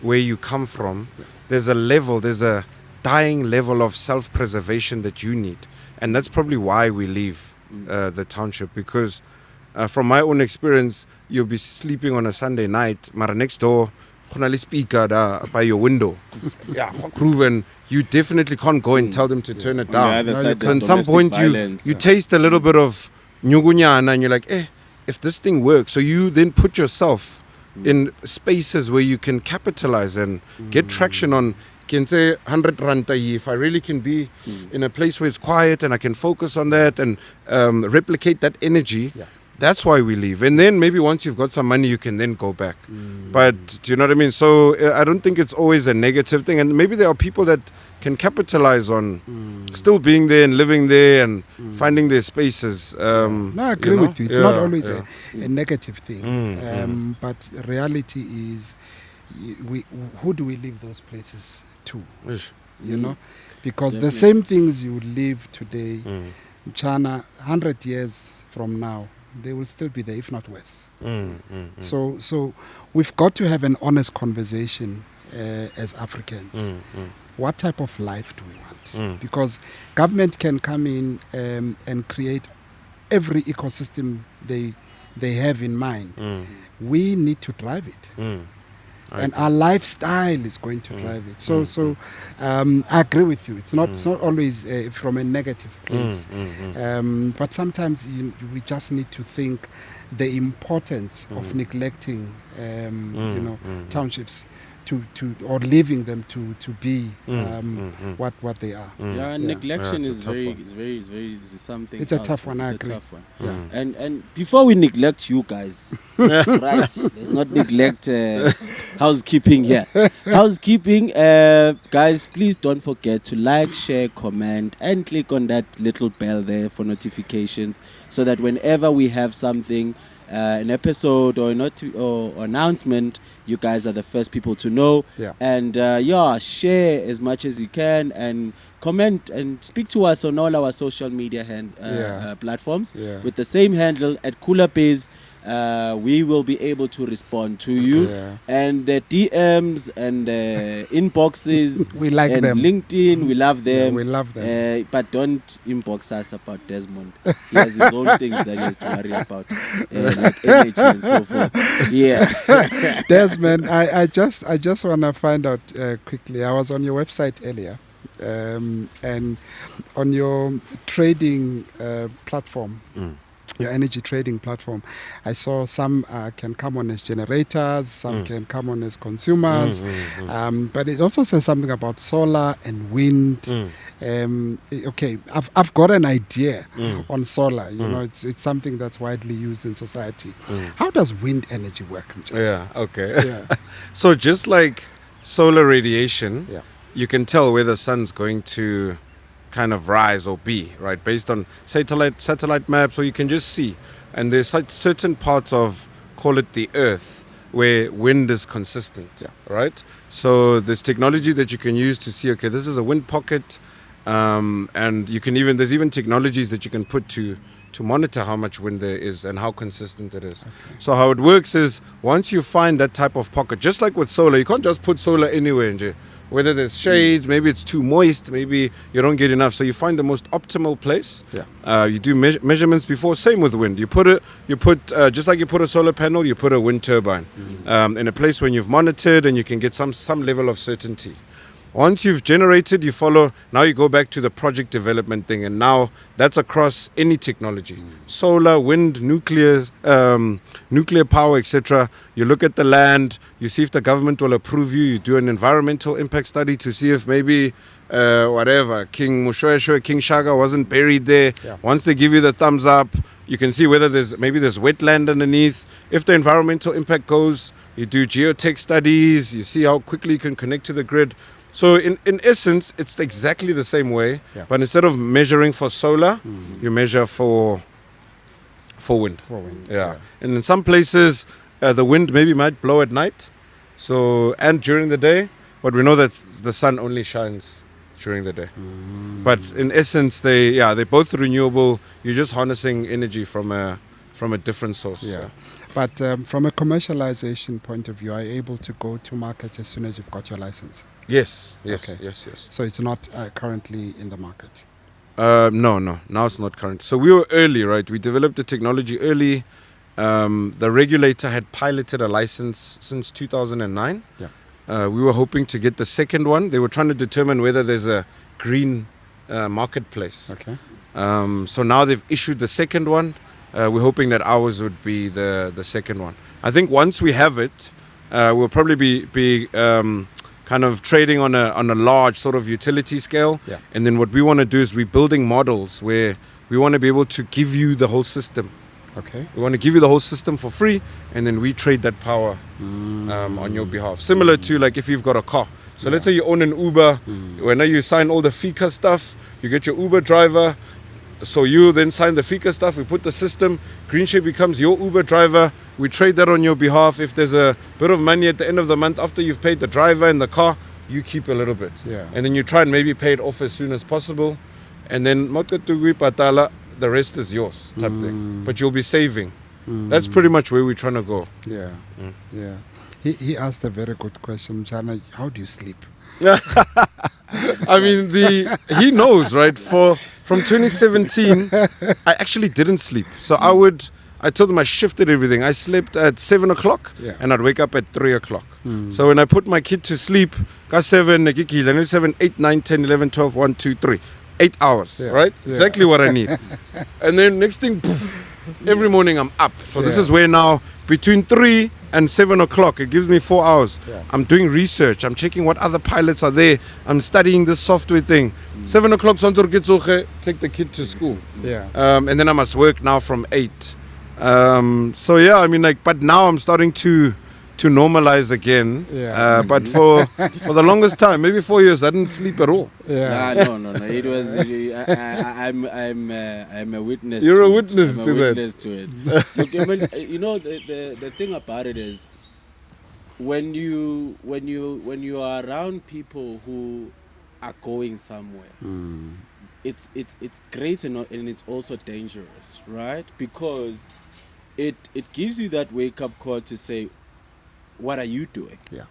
where you come from, there's a dying level of self-preservation that you need. And that's probably why we leave the township, because from my own experience, you'll be sleeping on a Sunday night, but next door, speaker by your window. Proven you definitely can't go and tell them to turn it down. At some point you taste a little bit of nyugunyana and you're like, if this thing works, so you then put yourself in spaces where you can capitalize and get traction on, can say 100 rand a year. If I really can be in a place where it's quiet and I can focus on that and replicate that energy, that's why we leave. And then maybe once you've got some money, you can then go back. But do you know what I mean? So I don't think it's always a negative thing. And maybe there are people that can capitalize on still being there and living there and finding their spaces.
No, I agree with you. It's not always a negative thing. But reality is, who do we leave those places to? You know? Because the same things you live today, China, 100 years from now, they will still be there, if not worse. So we've got to have an honest conversation as Africans. What type of life do we want? Because government can come in and create every ecosystem they have in mind. We need to drive it. And our lifestyle is going to drive it. So I agree with you. It's not always from a negative place. But sometimes we just need to think the importance of neglecting, townships or leaving them to be what they are.
Neglection is very something.
It's a tough one. I agree.
And before we neglect you guys, right? Let's not neglect housekeeping here. Housekeeping, guys. Please don't forget to like, share, comment, and click on that little bell there for notifications, so that whenever we have something, an episode or or announcement, you guys are the first people to know. And share as much as you can and comment and speak to us on all our social media platforms with the same handle at Cooler Pays. We will be able to respond to you. And the DMs and inboxes,
we like
and
them.
LinkedIn, we love them.
We love them.
But don't inbox us about Desmond. He has his own things that he has to worry about, like energy and so forth.
Desmond, I just want to find out quickly. I was on your website earlier, and on your trading platform. Your energy trading platform, I saw some can come on as generators, some can come on as consumers, but it also says something about solar and wind. Okay, I've got an idea on solar. You know, it's something that's widely used in society. How does wind energy work?
So just like solar radiation, you can tell where the sun's going to kind of rise or be, right, based on satellite maps, or you can just see. And there's certain parts of, call it the earth, where wind is consistent, right? So there's technology that you can use to see, okay, this is a wind pocket, And you can even, there's even technologies that you can put to monitor how much wind there is and how consistent it is. Okay. So how it works is, once you find that type of pocket, just like with solar, you can't just put solar anywhere, nje. Whether there's shade, maybe it's too moist, maybe you don't get enough. So you find the most optimal place. Yeah. You do measurements before. Same with wind. You put just like you put a solar panel, you put a wind turbine in a place when you've monitored and you can get some level of certainty. Once you've generated, you follow. Now you go back to the project development thing, and now that's across any technology: solar, wind, nuclear power, etc. You look at the land. You see if the government will approve you. You do an environmental impact study to see if maybe King Moshoeshoe, King Shaka wasn't buried there. Yeah. Once they give you the thumbs up, you can see whether there's wetland underneath. If the environmental impact goes, you do geotech studies. You see how quickly you can connect to the grid. So in essence, it's exactly the same way, but instead of measuring for solar, you measure for wind. Yeah. And in some places, the wind maybe might blow at night, and during the day, but we know that the sun only shines during the day. But in essence, they're both renewable. You're just harnessing energy from a different source.
Yeah. But from a commercialization point of view, are you able to go to market as soon as you've got your license?
Yes.
Okay.
Yes.
So it's not currently in the market?
No. Now it's not current. So we were early, right? We developed the technology early. The regulator had piloted a license since 2009. Yeah. We were hoping to get the second one. They were trying to determine whether there's a green marketplace.
Okay.
So now they've issued the second one. We're hoping that ours would be the second one. I think once we have it, we'll probably be kind of trading on a large sort of utility scale. Yeah. And then what we want to do is we're building models where we want to be able to give you the whole system.
Okay.
We want to give you the whole system for free, and then we trade that power on your behalf. Similar to like if you've got a car. So let's say you own an Uber. When you sign all the FICA stuff, you get your Uber driver. So you then sign the FICA stuff, we put the system, Greenshare becomes your Uber driver, we trade that on your behalf. If there's a bit of money at the end of the month after you've paid the driver and the car, you keep a little bit. Yeah. And then you try and maybe pay it off as soon as possible. And then the rest is yours type thing. But you'll be saving. That's pretty much where we're trying to go.
Yeah. Yeah. He asked a very good question, Jana, how do you sleep?
I mean, he knows, right? From 2017, I actually didn't sleep. So I told him I shifted everything. I slept at 7 o'clock and I'd wake up at 3 o'clock. So when I put my kid to sleep, 7, 8, 9, 10, 11, 12, 1, 2, 3. 8 hours, right? Yeah. Exactly what I need. And then next thing, poof, every morning I'm up. So this is where now, between 3 and 7 o'clock, it gives me 4 hours. Yeah. I'm doing research. I'm checking what other pilots are there. I'm studying this software thing. 7 o'clock, take the kid to school. Yeah. And then I must work now from 8. So yeah, I mean, but now I'm starting to normalize again. Yeah. But for the longest time, maybe 4 years, I didn't sleep at all.
Yeah. No. It was. I'm a witness.
You're a witness to that.
I'm a witness to it. Look, I mean, you know, the thing about it is, when you are around people who are going somewhere, it's great and it's also dangerous, right? Because it gives you that wake up call to say, what are you doing? Yeah.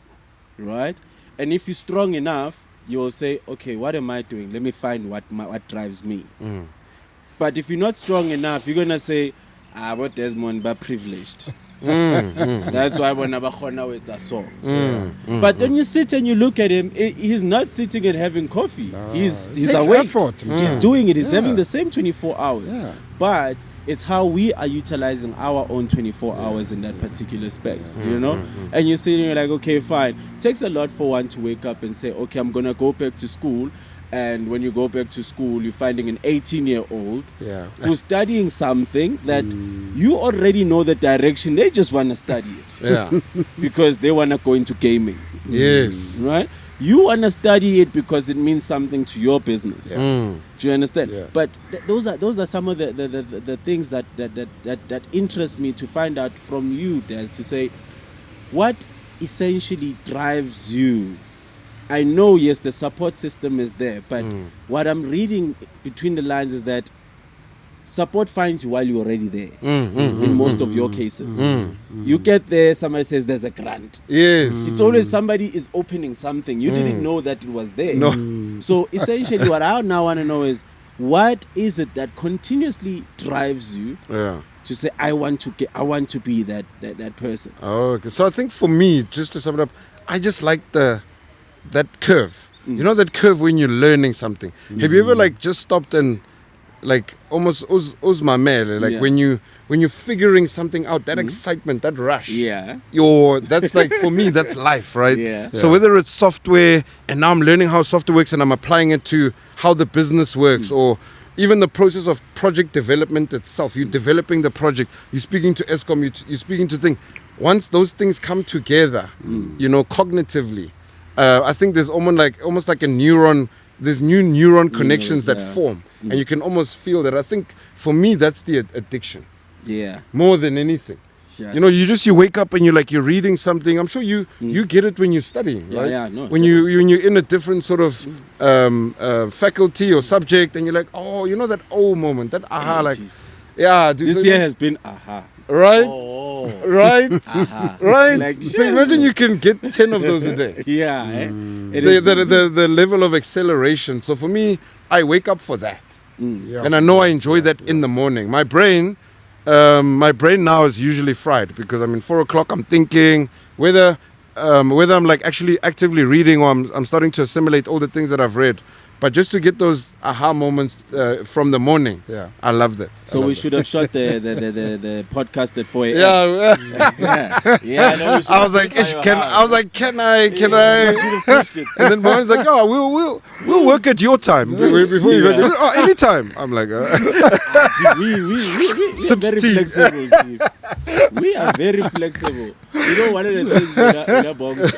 Right? And if you're strong enough, you'll say, okay, what am I doing? Let me find what drives me. But if you're not strong enough, you're going to say, what Desmond, but privileged. That's why when it's a song. But then you sit and you look at him, he's not sitting and having coffee. No. He's awake. He's doing it. He's having the same 24 hours. Yeah. But it's how we are utilizing our own 24 hours in that particular space, you know? And you're sitting there like, okay, fine. It takes a lot for one to wake up and say, okay, I'm going to go back to school. And when you go back to school, you're finding an 18-year-old who's studying something that you already know the direction. They just want to study it. Because they want to go into gaming.
Yes.
Right? You want to study it because it means something to your business. Do you understand? Yeah. But those are some of the things that interest me to find out from you, Des, to say, what essentially drives you I know, yes, the support system is there, but what I'm reading between the lines is that support finds you while you're already there. In most of your cases, you get there, somebody says there's a grant.
Yes.
It's always somebody is opening something. You didn't know that it was there.
No.
So essentially, what I now want to know is, what is it that continuously drives you to say, I want to be that person?
Oh, okay. So I think for me, just to sum it up, I just like that curve. You know that curve when you're learning something. Have you ever like just stopped and like almost uzmamele, like when you're figuring something out, that excitement, that rush.
Yeah.
That's like, for me, that's life, right?
Yeah.
So whether it's software, and now I'm learning how software works and I'm applying it to how the business works, or even the process of project development itself. You're developing the project, you're speaking to ESCOM, you're speaking to things. Once those things come together, cognitively, I think there's almost like a neuron. There's new neuron connections that form, and you can almost feel that. I think for me, that's the addiction.
Yeah.
More than anything.
Yes.
You wake up and you're reading something. I'm sure you get it when you're studying, right?
Yeah, no.
When you're in a different sort of faculty or subject, and you're like, oh, that moment, that aha, like, yeah.
This year has been aha.
Right?
Oh.
Right?
Aha.
Right?
Like,
so imagine you can get 10 of those a day.
Yeah. It is.
The level of acceleration. So for me, I wake up for that. And I know I enjoy that in the morning. My brain now is usually fried, because I'm in 4 o'clock, I'm thinking whether I'm like actually actively reading, or I'm starting to assimilate all the things that I've read. But just to get those aha moments from the morning, I love that.
So we should have shot the podcast at 4 a.m.
Yeah.
No,
I was like, can I?
should have pushed it.
And then Mohan's like, oh, we'll work at your time before you go. Oh, anytime. I'm like,
we are very flexible. Chief. We are very flexible. You know, one of the things in our bombs,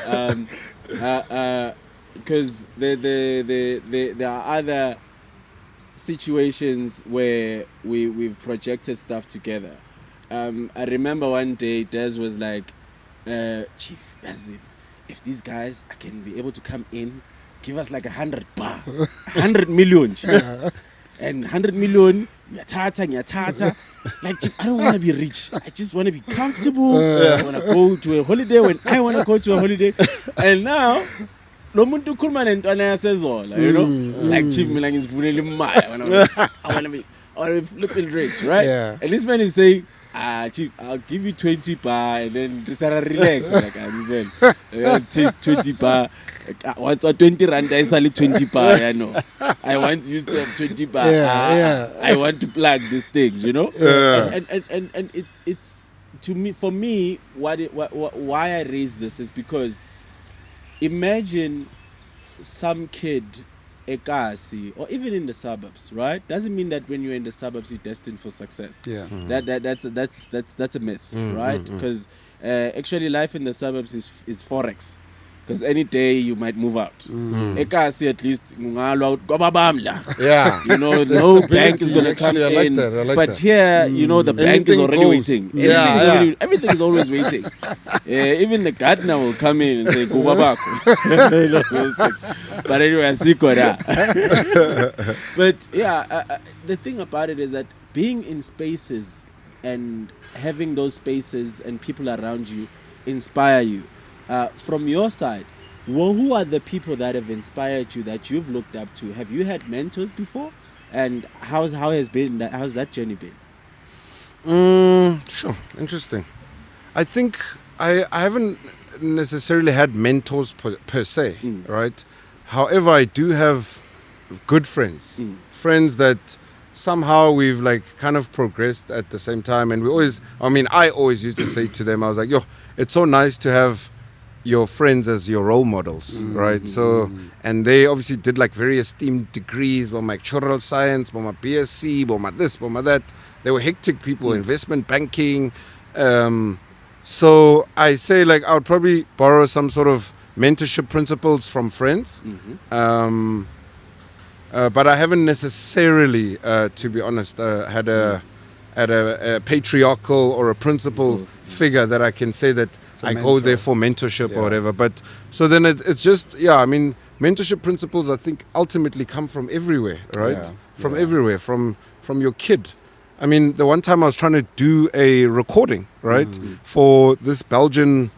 because there are other situations where we've projected stuff together. I remember one day Des was like, Chief, if these guys can be able to come in, give us like 100 bar, 100 million, Chief. And 100 million, nyatata. Like, Chief, I don't want to be rich. I just want to be comfortable. I want to go to a holiday when I want to go to a holiday. And now, no muntu khuluma nentwana yasezola, like Chief mina ngizivunela imali, I want to be flipping rich, right?
Yeah.
And this man is saying, Chief, I'll give you 20 bar and then just relax. Like, this man, I'll taste 20 bar. Once or 20 rand, I sell 20 bar. I once used to have 20 bar. I want to plug these things, And it's to me, for me, why I raise this is because imagine some kid, ekasi, or even in the suburbs, right? Doesn't mean that when you're in the suburbs you're destined for success. Yeah. That's a myth, right? Because actually life in the suburbs is forex. Because any day you might move out. Ekasi at least,
yeah.
No bank is going to come in.
I like
but
that.
Here, the bank is already waiting. Everything is always waiting. Even the gardener will come in and say, but anyway, I see that. But the thing about it is that being in spaces and having those spaces and people around you inspire you. From your side, who are the people that have inspired you, that you've looked up to? Have you had mentors before? And how's that journey been?
Sure, interesting. I think I haven't necessarily had mentors per se, right? However, I do have good friends, friends that somehow we've like kind of progressed at the same time. And I always used to say to them, I was like, it's so nice to have your friends as your role models, right? So, and they obviously did like very esteemed degrees, my cultural science, my BSc, my this, my that. They were hectic people, investment banking. So I say like I would probably borrow some sort of mentorship principles from friends. But I haven't necessarily, to be honest, had a patriarchal or a principal figure that I can say that
a
I go there
mentor.
for mentorship
Yeah.
or whatever. But so then it's just, yeah, I mean, mentorship principles, I think, ultimately come from everywhere, right?
Yeah.
From
Yeah.
everywhere, from your kid. I mean, the one time I was trying to do a recording, right, for this Belgian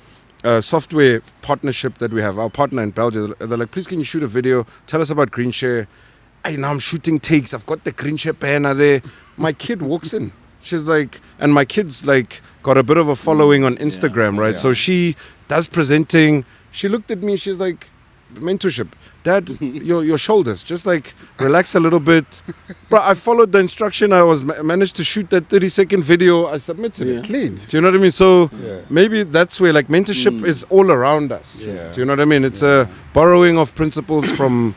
software partnership that we have, our partner in Belgium. They're like, please, can you shoot a video? Tell us about Greenshare. Now I'm shooting takes. I've got the Greenshare banner there. My kid walks in. She's like, and my kid's like got a bit of a following on Instagram, right?
yeah.
So she does presenting. She looked at me. She's like, mentorship. Dad, your shoulders. Just like relax a little bit. Bro, I followed the instruction. I was managed to shoot that 30-second video. I submitted it.
Clean.
Do you know what I mean? So
Yeah.
maybe that's where like mentorship is all around us.
Yeah.
Do you know what I mean? It's a borrowing of principles from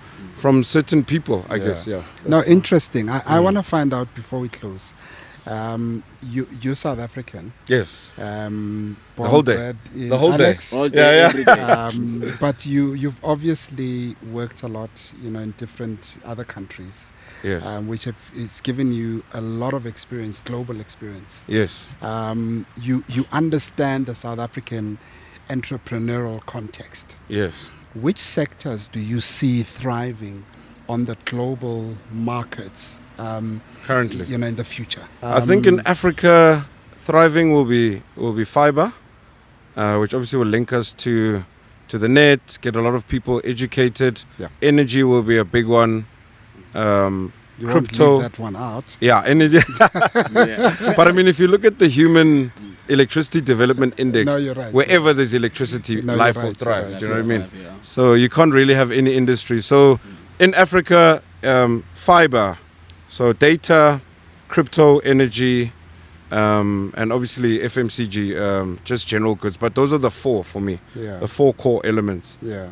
certain people, I guess. Yeah.
No, interesting. I want to find out before we close. You're South African.
Yes.
Born,
whole day.
bred in
The whole day.
Alex.
All day, every day.
But you've obviously worked a lot, in different other countries,
Yes.
which is given you a lot of experience, global experience.
Yes.
You understand the South African entrepreneurial context.
Yes.
Which sectors do you see thriving on the global markets?
Currently.
In the future.
I think in Africa, thriving will be fiber, which obviously will link us to the net, get a lot of people educated.
Yeah.
Energy will be a big one.
You won't
Crypto.
leave that one out.
Yeah, energy.
Yeah.
But I mean, if you look at the human electricity development index,
No, you're right.
wherever there's electricity,
No,
life
you're
will
right,
thrive.
you're
Do you know what I mean?
Yeah.
So you can't really have any industry. So in Africa, fiber, so data, crypto, energy, and obviously FMCG, just general goods. But those are the four for me,
Yeah.
the four core elements.
Yeah.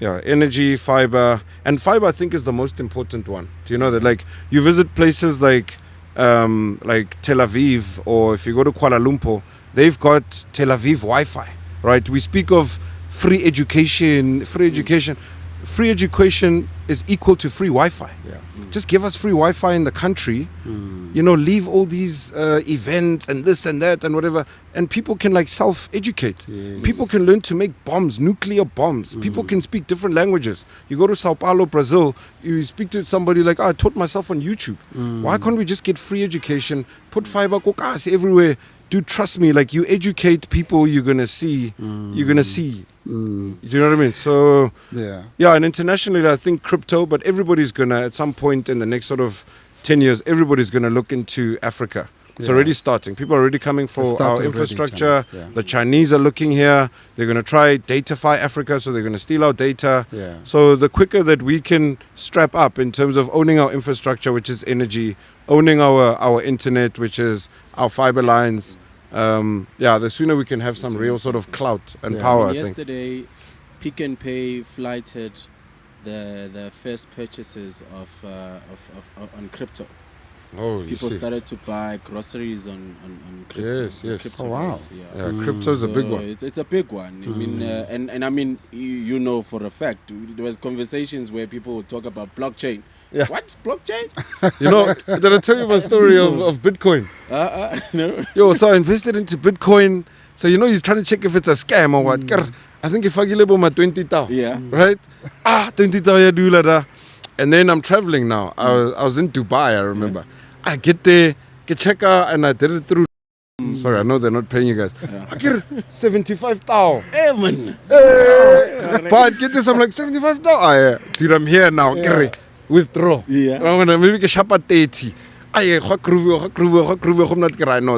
Yeah, energy, fiber, and fiber I think is the most important one. Do you know that? Like you visit places like Tel Aviv, or if you go to Kuala Lumpur, they've got Tel Aviv Wi-Fi, right? We speak of free education. Free education is equal to free Wi-Fi.
Yeah.
Just give us free Wi-Fi in the country. Leave all these events and this and that and whatever, and people can like self-educate.
Yes.
People can learn to make bombs, nuclear bombs. People can speak different languages. You go to Sao Paulo, Brazil, you speak to somebody like, I taught myself on YouTube. Why can't we just get free education, put fiber kokas everywhere? Dude, trust me, like you educate people, you're gonna see. You're gonna see. Do you know what I mean? So
Yeah.
and internationally I think crypto, but everybody's gonna at some point in the next sort of 10 years, everybody's gonna look into Africa. It's
Yeah.
already starting. People are already coming for
started
our
already,
infrastructure.
China. Yeah.
The Chinese are looking here. They're gonna try datafy Africa, so they're gonna steal our data.
Yeah.
So the quicker that we can strap up in terms of owning our infrastructure, which is energy, owning our internet, which is our fiber lines, the sooner we can have some real sort of clout and
Yeah.
power, I think.
Yesterday, Pick and Pay flighted the first purchases of on crypto.
Oh, you
People
see.
started to buy groceries on crypto.
Yes, yes.
Crypto
Oh, wow.
wallets, yeah.
Yeah, crypto's a big
So
one.
It's a big one. I mean, and I mean, you know for a fact, there was conversations where people would talk about blockchain.
Yeah.
What's blockchain?
You know, did I tell you my story of Bitcoin?
No.
Yo, so I invested into Bitcoin. So, you're trying to check if it's a scam or what. I think if I give my 20 tau.
Yeah.
Right? 20 tau ya do lada. And then I'm traveling now. I was in Dubai, I remember. I get there, get check out, and I did it through. Sorry, I know they're not paying you guys. I get 75 tau.
Hey, man.
But get this, I'm like 75 tau. Yeah. Dude, I'm here now. Yeah. Withdraw.
Yeah.
I'm gonna maybe get shop at 30. No,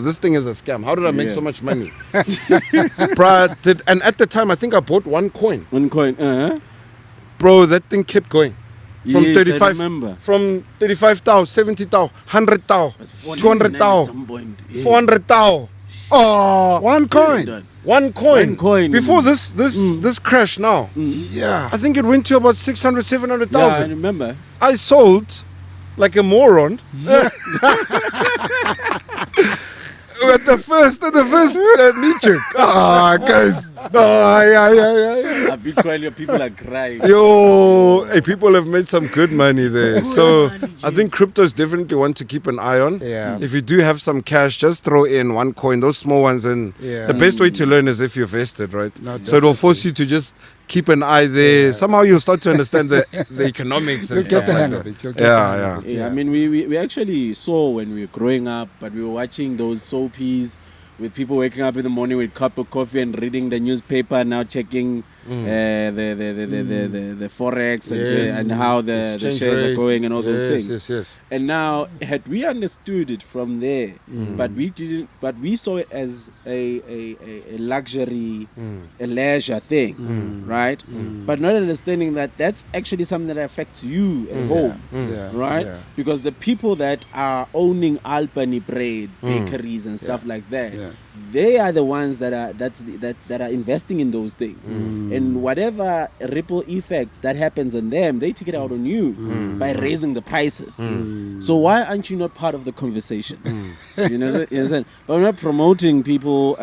this thing is a scam. How did I make so much money? And at the time, I think I bought one coin.
One coin.
Bro, that thing kept going. From
Yes,
35,
I remember.
from 35 tau, 70 tau, 100 tau, 200 tau, 400 tau. Oh,
One coin.
one coin.
One coin.
Before this crash now,
Yeah.
I think it went to about 600,
Yeah, I
700,000.
remember.
I sold like a moron. At the first knee check. Guys. Yeah.
Bitcoin, your people are crying.
Yo, hey, people have made some good money there. So I think crypto is definitely one to keep an eye on.
Yeah.
If you do have some cash, just throw in one coin, those small ones. And
Yeah.
the best way to learn is if you're vested, right?
No,
So it will force
definitely.
you to just keep an eye there.
Yeah.
Somehow you'll start to understand the economics and
You'll
stuff
get the
like
hang
that.
of it. You'll get the hang of it.
Yeah, I mean, we actually saw when we were growing up, but we were watching those soapies with people waking up in the morning with a cup of coffee and reading the newspaper, now checking the forex and how the
Exchange
shares
rate.
are going and all those things.
Yes.
And now, had we understood it from there, but we didn't, but we saw it as a luxury, a leisure thing, right? But not understanding that that's actually something that affects you at home,
Yeah.
right?
Yeah.
Because the people that are owning Albany bread, bakeries and stuff like that,
Yeah.
they are the ones that are investing in those things, and whatever ripple effect that happens on them, they take it out on you by raising the prices. So why aren't you not part of the conversation? You know, you understand? But we're not promoting people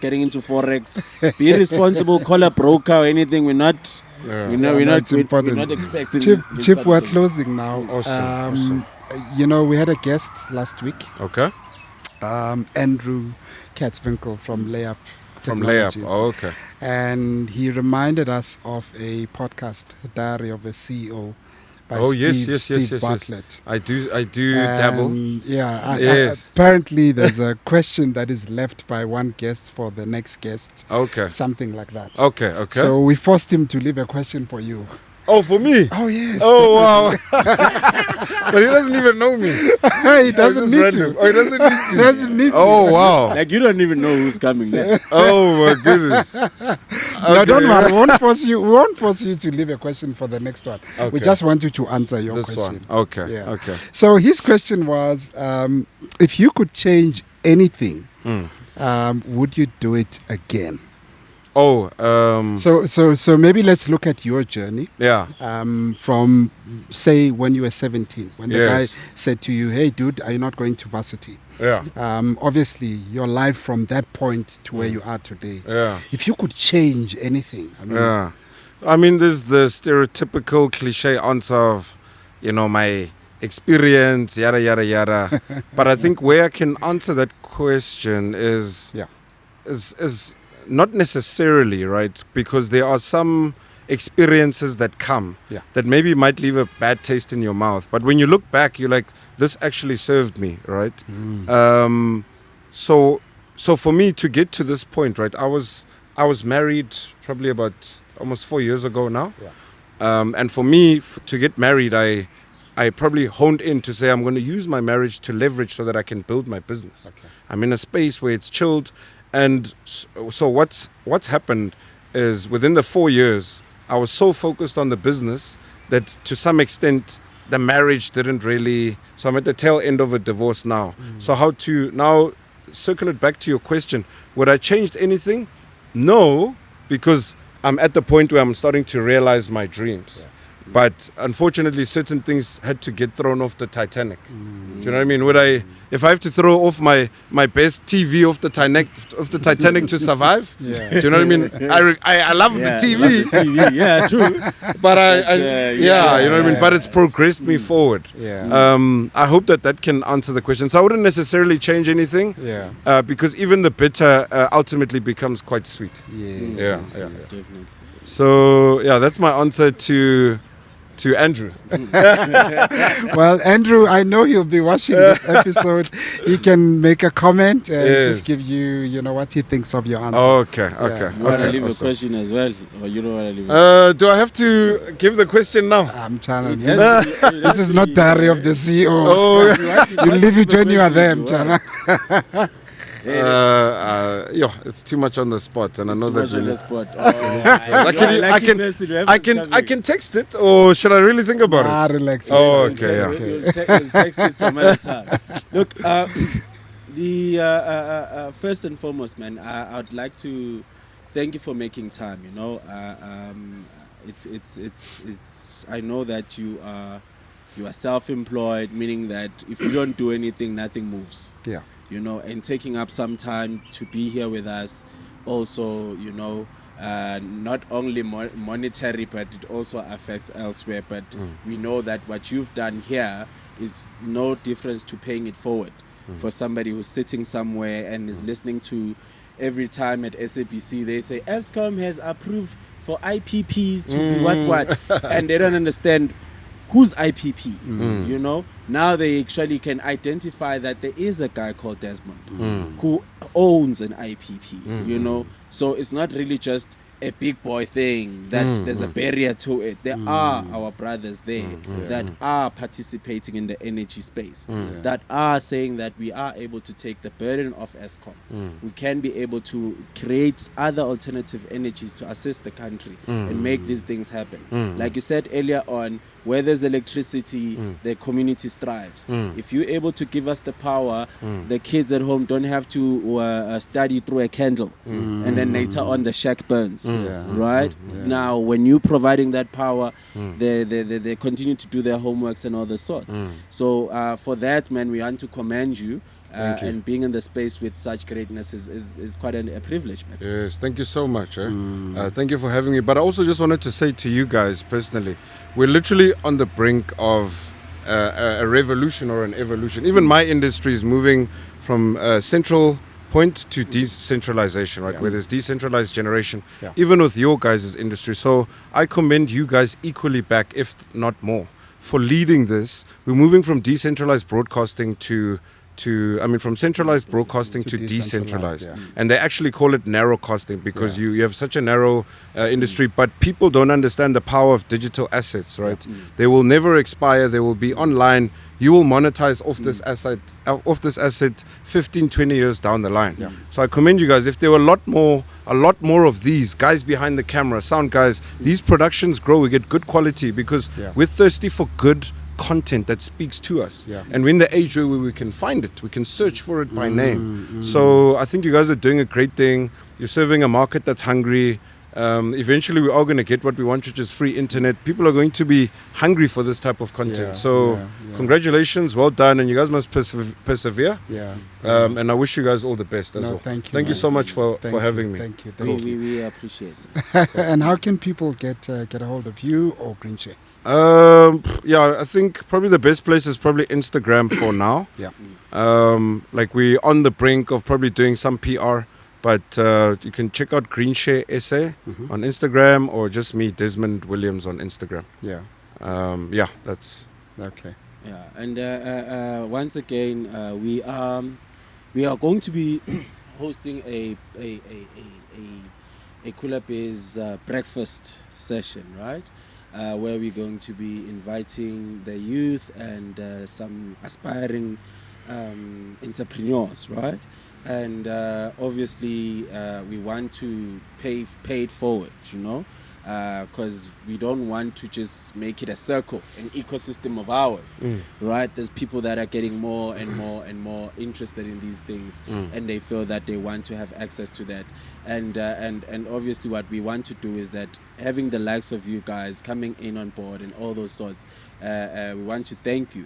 getting into forex. Be responsible. Call a broker or anything. We're not.
Yeah.
You know,
Yeah,
we're
no,
not.
it's
We're
important.
not expecting.
Chief, we're closing now.
Awesome.
You know, we had a guest last week,
Okay.
Andrew Katzwinkel from Layup.
From Layup.
Technologies.
Oh, okay.
And he reminded us of a podcast, Diary of a CEO, by
Oh,
Steve,
yes.
Steve Bartlett.
I do dabble.
And, yeah,
Yes.
apparently there's a question that is left by one guest for the next guest,
Okay.
something like that.
Okay.
So we forced him to leave a question for you.
Oh, for me?
Oh, yes.
Oh, wow. But he doesn't even know me.
He doesn't need to.
Oh, he doesn't need to.
He doesn't need to.
Oh, wow.
Like you don't even know who's coming there.
Oh, my goodness.
No, don't worry. We won't force you to leave a question for the next one. We
Okay.
just want you to answer your
This
question.
one. Okay.
Yeah.
Okay.
So his question was, if you could change anything, would you do it again?
Oh,
So maybe let's look at your journey
yeah.
from, say, when you were 17, when the
Yes.
guy said to you, "Hey, dude, are you not going to varsity?"
Yeah.
Obviously, your life from that point to where you are today.
Yeah.
If you could change anything, I mean,
Yeah. I mean, there's the stereotypical cliche answer of, you know, my experience, yada, yada, yada. But I think where I can answer that question is not necessarily, right? Because there are some experiences that come that maybe might leave a bad taste in your mouth. But when you look back, you're like, this actually served me, right? So for me to get to this point, right, I was married probably about almost 4 years ago now. And for me, to get married, I probably honed in to say I'm going to use my marriage to leverage so that I can build my business.
Okay.
I'm in a space where it's chilled. And so what's happened is within the 4 years, I was so focused on the business that to some extent the marriage didn't really. So I'm at the tail end of a divorce now. So how to now circle it back to your question? Would I change anything? No, because I'm at the point where I'm starting to realize my dreams. But unfortunately, certain things had to get thrown off the Titanic. Do you know what I mean? Would I, if I have to throw off my best TV off the Titanic to survive? Do you know what I mean? I love the TV.
Love the TV. Yeah, true.
But you know what I mean? But it's progressed me forward. I hope that can answer the question. So I wouldn't necessarily change anything. Because even the bitter ultimately becomes quite sweet. Yeah.
Definitely.
So that's my answer to Andrew.
Well, Andrew, I know he'll be watching this episode. He can make a comment and just give you know, what he thinks of your answer.
Okay.
You want to leave a question as well, or you don't want to leave it?
Do I have to give the question now?
I'm trying to.
This
This is not Diary of the CEO.
Oh,
You leave it when you are there, Mchana.
it's too much on the spot, and I know that.
on the spot.
I can text it, or should I really think about it?
Relax.
Oh, okay,
We'll text it some other time. Look, first and foremost, man, I would like to thank you for making time. You know, it's. I know that you are self-employed, meaning that if you don't do anything, nothing moves.
Yeah.
You know, and taking up some time to be here with us. also, not only monetary, but it also affects elsewhere. But we know that what you've done here is no difference to paying it forward for somebody who's sitting somewhere and is listening to every time at SABC they say Eskom has approved for IPPs to be what and they don't understand who's IPP. Now they actually can identify that there is a guy called Desmond who owns an IPP. So it's not really just a big boy thing that there's a barrier to it. There are our brothers there that are participating in the energy space, that are saying that we are able to take the burden off Eskom. We can be able to create other alternative energies to assist the country and make these things happen. Like you said earlier on, where there's electricity, the community thrives. If you're able to give us the power, the kids at home don't have to study through a candle and then later on the shack burns. Right? Now, when you're providing that power, they continue to do their homeworks and all the sorts. So for that, man, we want to commend you. And being in the space with such greatness is quite a privilege, man.
Yes, thank you so much. Thank you for having me. But I also just wanted to say to you guys personally, we're literally on the brink of a revolution or an evolution. Even my industry is moving from central point to decentralization, right? Where there's decentralized generation, even with your guys' industry. So I commend you guys equally back, if not more, for leading this. We're moving from decentralized broadcasting from centralized broadcasting to decentralized. And they actually call it narrowcasting because you have such a narrow industry, but people don't understand the power of digital assets, right? They will never expire. They will be online. You will monetize off this asset 15, 20 years down the line. So I commend you guys. If there were a lot more of these guys behind the camera, sound guys, these productions grow. We get good quality because we're thirsty for good content that speaks to us, and we're in the age where we can find it, we can search for it by name. So I think you guys are doing a great thing. You're serving a market that's hungry. Eventually we are going to get what we want, which is free internet. People are going to be hungry for this type of content. Congratulations, well done, and you guys must persevere. And I wish you guys all the best as well. Thank you so much for having me.
Thank you.
We appreciate it.
And how can people get a hold of you or Greenshare?
I think probably the best place is probably Instagram for now. Like we're on the brink of probably doing some PR, but you can check out Greenshare SA on Instagram, or just me, Desmond Williams, on Instagram. That's
okay.
And once again, we are going to be hosting a Cooler Bears breakfast session, right? Where we're going to be inviting the youth and some aspiring entrepreneurs, right? And obviously we want to pay it forward, because we don't want to just make it a circle, an ecosystem of ours, right? There's people that are getting more and more and more interested in these things, and they feel that they want to have access to that. And obviously what we want to do is that having the likes of you guys coming in on board and all those sorts, we want to thank you,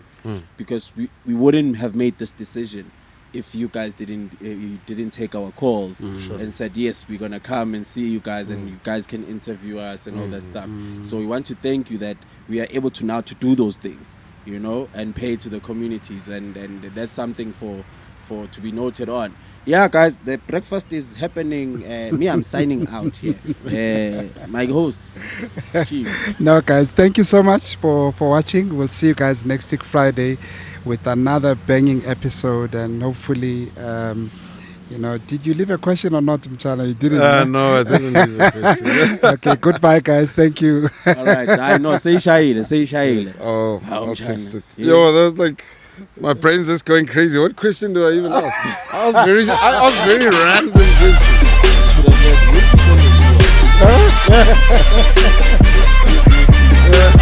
because we wouldn't have made this decision if you guys didn't take our calls and said, yes, we're going to come and see you guys and you guys can interview us and all that stuff. So we want to thank you that we are able to now to do those things, and pay to the communities, and that's something for to be noted on. Yeah, guys, the breakfast is happening. I'm signing out here. My host, Chief.
No, guys, thank you so much for watching. We'll see you guys next week Friday with another banging episode, and hopefully, did you leave a question or not, Mchana? You didn't.
No, I didn't leave a question.
Okay, goodbye, guys. Thank you.
All right, I know. Say Shahil.
Oh, I'll test it. Yo, that was like, my brain's just going crazy. What question do I even ask? I was very random questions.